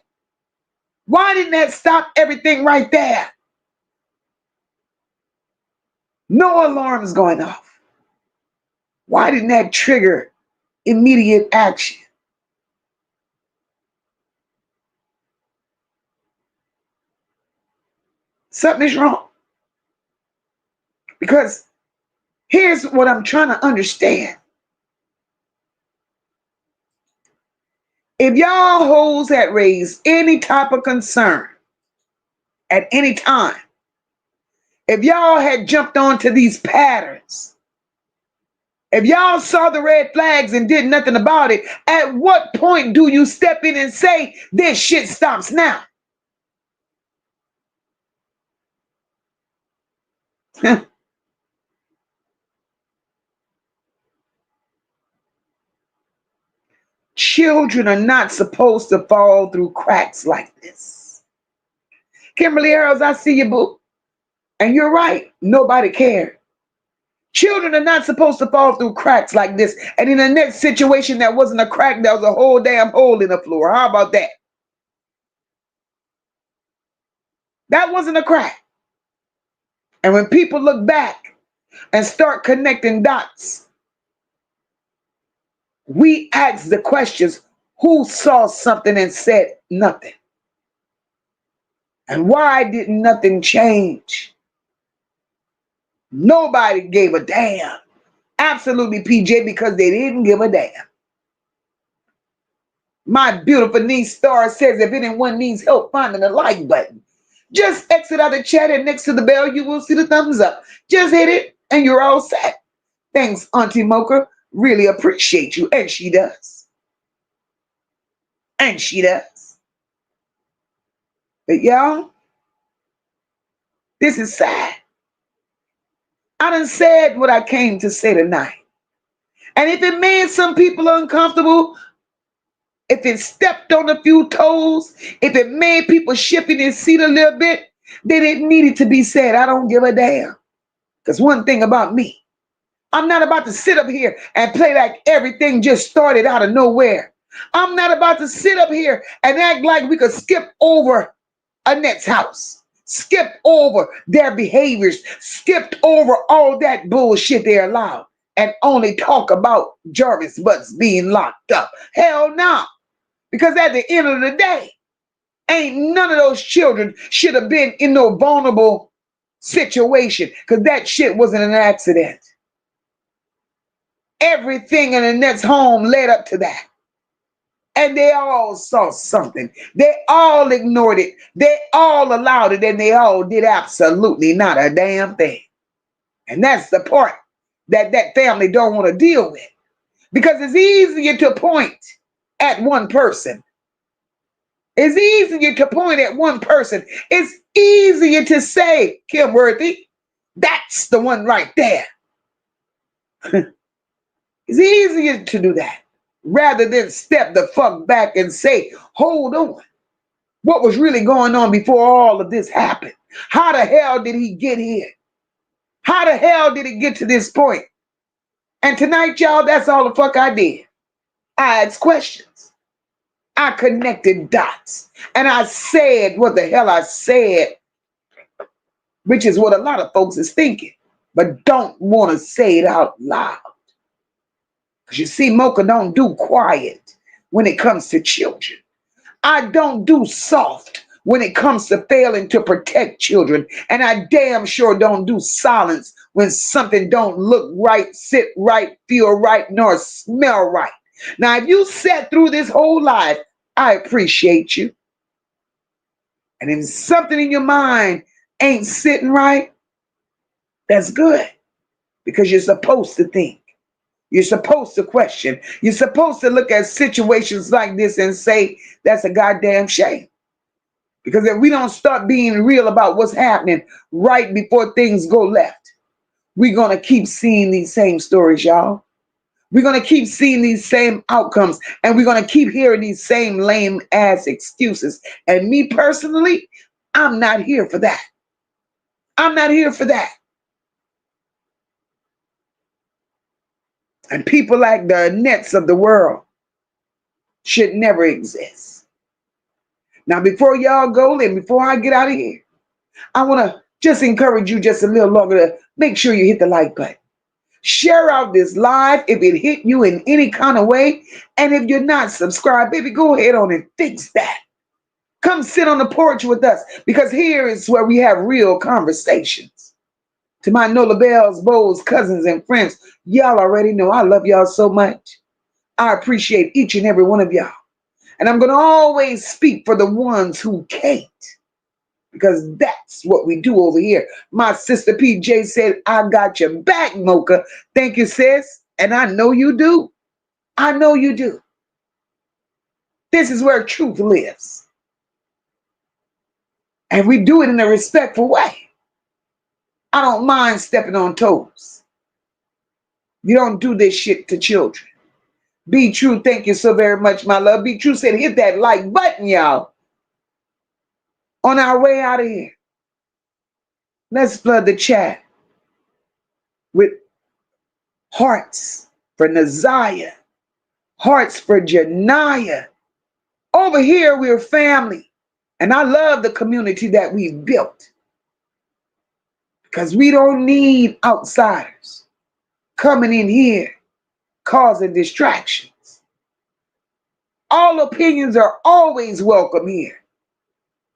Why didn't that stop everything right there? No alarms going off. Why didn't that trigger immediate action? Something is wrong. Because here's what I'm trying to understand. If y'all hoes had raised any type of concern at any time, if y'all had jumped onto these patterns, If y'all saw the red flags and did nothing about it, at what point do you step in and say, this shit stops now? Children are not supposed to fall through cracks like this. Kimberly Harris, I see you, boo. And you're right. Nobody cared. Children are not supposed to fall through cracks like this. And in the next situation, that wasn't a crack, that was a whole damn hole in the floor. How about that? That wasn't a crack. And when people look back and start connecting dots, we ask the questions, who saw something and said nothing? And why did nothing change? Nobody gave a damn. Absolutely, PJ, because they didn't give a damn. My beautiful niece Star says if anyone needs help finding the like button, just exit out the chat and next to the bell, you will see the thumbs up. Just hit it and you're all set. Thanks, Auntie Moca. Really appreciate you. And she does. And she does. But y'all, this is sad. I done said what I came to say tonight. And if it made some people uncomfortable, if it stepped on a few toes, if it made people shift in their seat a little bit, then it needed to be said. I don't give a damn. Because one thing about me, I'm not about to sit up here and play like everything just started out of nowhere. I'm not about to sit up here and act like we could skip over Annette's house, skip over their behaviors, skipped over all that bullshit they allowed, and only talk about Jarvis Butts being locked up. Hell no. Because at the end of the day, ain't none of those children should have been in no vulnerable situation, because that shit wasn't an accident. Everything in Annette's home led up to that. And they all saw something. They all ignored it. They all allowed it, and they all did absolutely not a damn thing. And that's the part that that family don't want to deal with. Because it's easier to point at one person. It's easier to point at one person. It's easier to say, Kim Worthy, that's the one right there. It's easier to do that rather than step the fuck back and say, hold on. What was really going on before all of this happened? How the hell did he get here? How the hell did it get to this point? And tonight, y'all, that's all the fuck I did. I asked questions. I connected dots. And I said what the hell I said, which is what a lot of folks is thinking, but don't want to say it out loud. Because you see, Mocha don't do quiet when it comes to children. I don't do soft when it comes to failing to protect children. And I damn sure don't do silence when something don't look right, sit right, feel right, nor smell right. Now, if you sat through this whole life, I appreciate you. And if something in your mind ain't sitting right, that's good. Because you're supposed to think. You're supposed to question. You're supposed to look at situations like this and say, that's a goddamn shame. Because if we don't start being real about what's happening right before things go left, we're going to keep seeing these same stories, y'all. We're going to keep seeing these same outcomes, and we're going to keep hearing these same lame ass excuses. And me personally, I'm not here for that. I'm not here for that. And people like the Nets of the world should never exist. Now, before y'all go, and before I get out of here, I want to just encourage you just a little longer to make sure you hit the like button. Share out this live if it hit you in any kind of way. And if you're not subscribed, baby, go ahead on and fix that. Come sit on the porch with us, because here is where we have real conversations. To my Nola Bells, Bows, cousins, and friends, y'all already know I love y'all so much. I appreciate each and every one of y'all. And I'm going to always speak for the ones who can't, because that's what we do over here. My sister PJ said, I got your back, Mocha. Thank you, sis. And I know you do. I know you do. This is where truth lives. And we do it in a respectful way. I don't mind stepping on toes. You don't do this shit to children. Be True, thank you so very much, my love. Be True said hit that like button, y'all. On our way out of here, let's flood the chat with hearts for Naziyah, hearts for Janiyah. Over here, we're family. And I love the community that we've built. Because we don't need outsiders coming in here causing distractions. All opinions are always welcome here.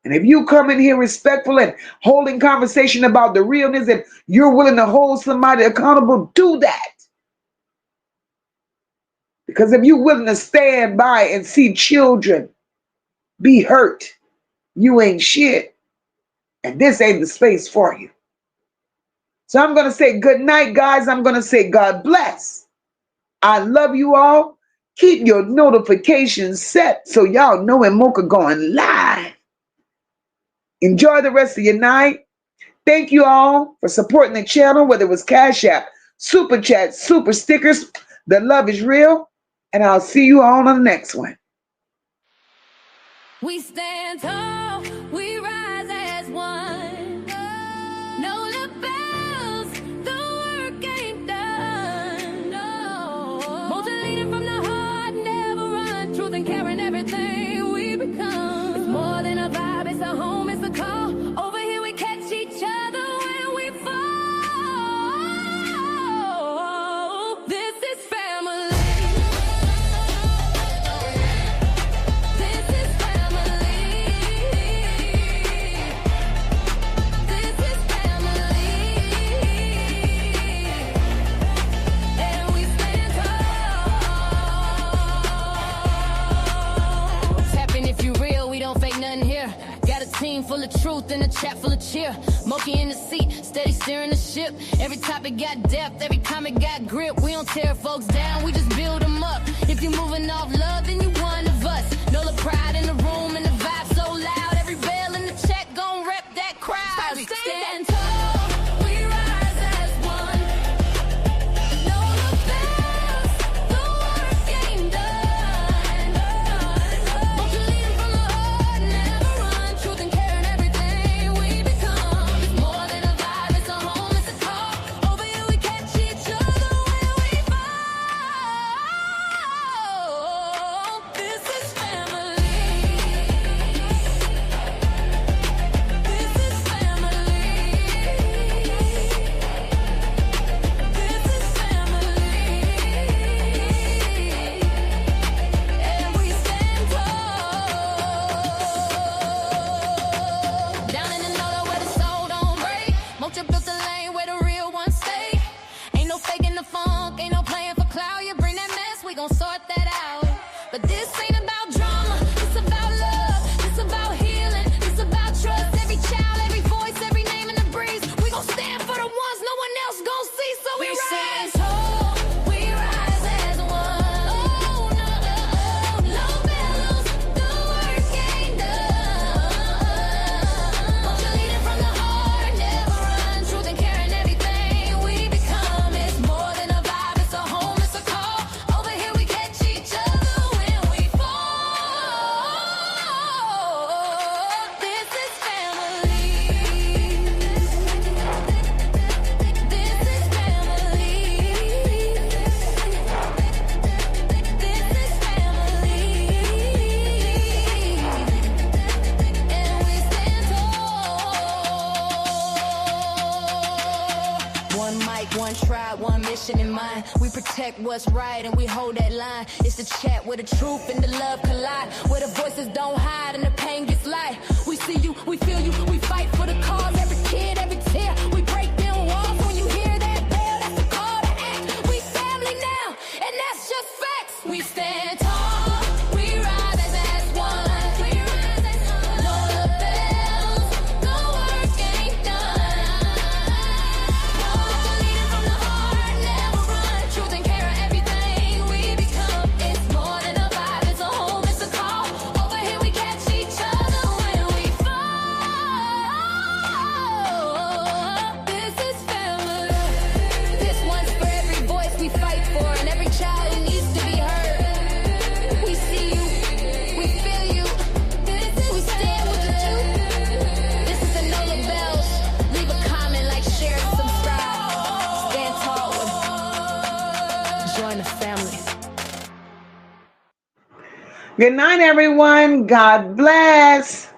And if you come in here respectful and holding conversation about the realness and you're willing to hold somebody accountable, do that. Because if you're willing to stand by and see children be hurt, you ain't shit. And this ain't the space for you. So I'm going to say good night, guys. I'm going to say God bless. I love you all. Keep your notifications set so y'all know when Moca going live. Enjoy the rest of your night. Thank you all for supporting the channel, whether it was Cash App, Super Chat, Super Stickers. The love is real. And I'll see you all on the next one. We stand tall, we rise as one. No lapels, the work ain't done. No. Moca leading from the heart, never run. Truth and caring, everything we become. It's more than a vibe, it's a home, it's a call. Over here we catch each other when we fall. This is family. Team full of truth and a chat full of cheer. Moca in the seat, steady steering the ship. Every topic got depth, every comment got grip. We don't tear folks down, we just build them up. If you're moving off love, then you one of us. Know the pride in the room and the vibe so loud. Every bell in the chat gon' rep that crowd. We stand tall, we rise as one. Know the bells, the work ain't done. Moca leading from the heart, never run. Truth and caring, everything we become. It's more than a vibe, it's a home, it's a call. Over here we catch each other when we fall. This is family. This is family. This is family. And we stand tall. Down in the north where the soul don't break. Moca built the lane where the real ones stay. Ain't no faking the funk, ain't no playing for clout. You bring that mess, we gon' sort that out. But this ain't about drama, it's about love. It's about healing, it's about trust. Every child, every voice, every name in the breeze. We gon' stand for the ones no one else gon' see. So we rise tall, we rise as one. Oh, no bellows, the work ain't done. Moca leading from the heart, never run. Truth and caring, everything we become. It's more than a vibe, it's a home, it's a call. Over here we catch each other when we fall. This is family. This is family. This is family. And we stand tall. One mic, one tribe, one mission in mind. We protect what's right and we hold that line. It's the chat where the truth and the love collide. Where the voices don't hide and the pain gets light. We see you, we feel you, we fight for the cause. Every kid, every tear, we break down walls. When you hear that bell, that's a call to act. We family now, and that's just facts. We stand tall, we rise as one. No bells, the work ain't done. Moca leading from the heart, never run. Truth and caring, join the family. Good night, everyone. God bless.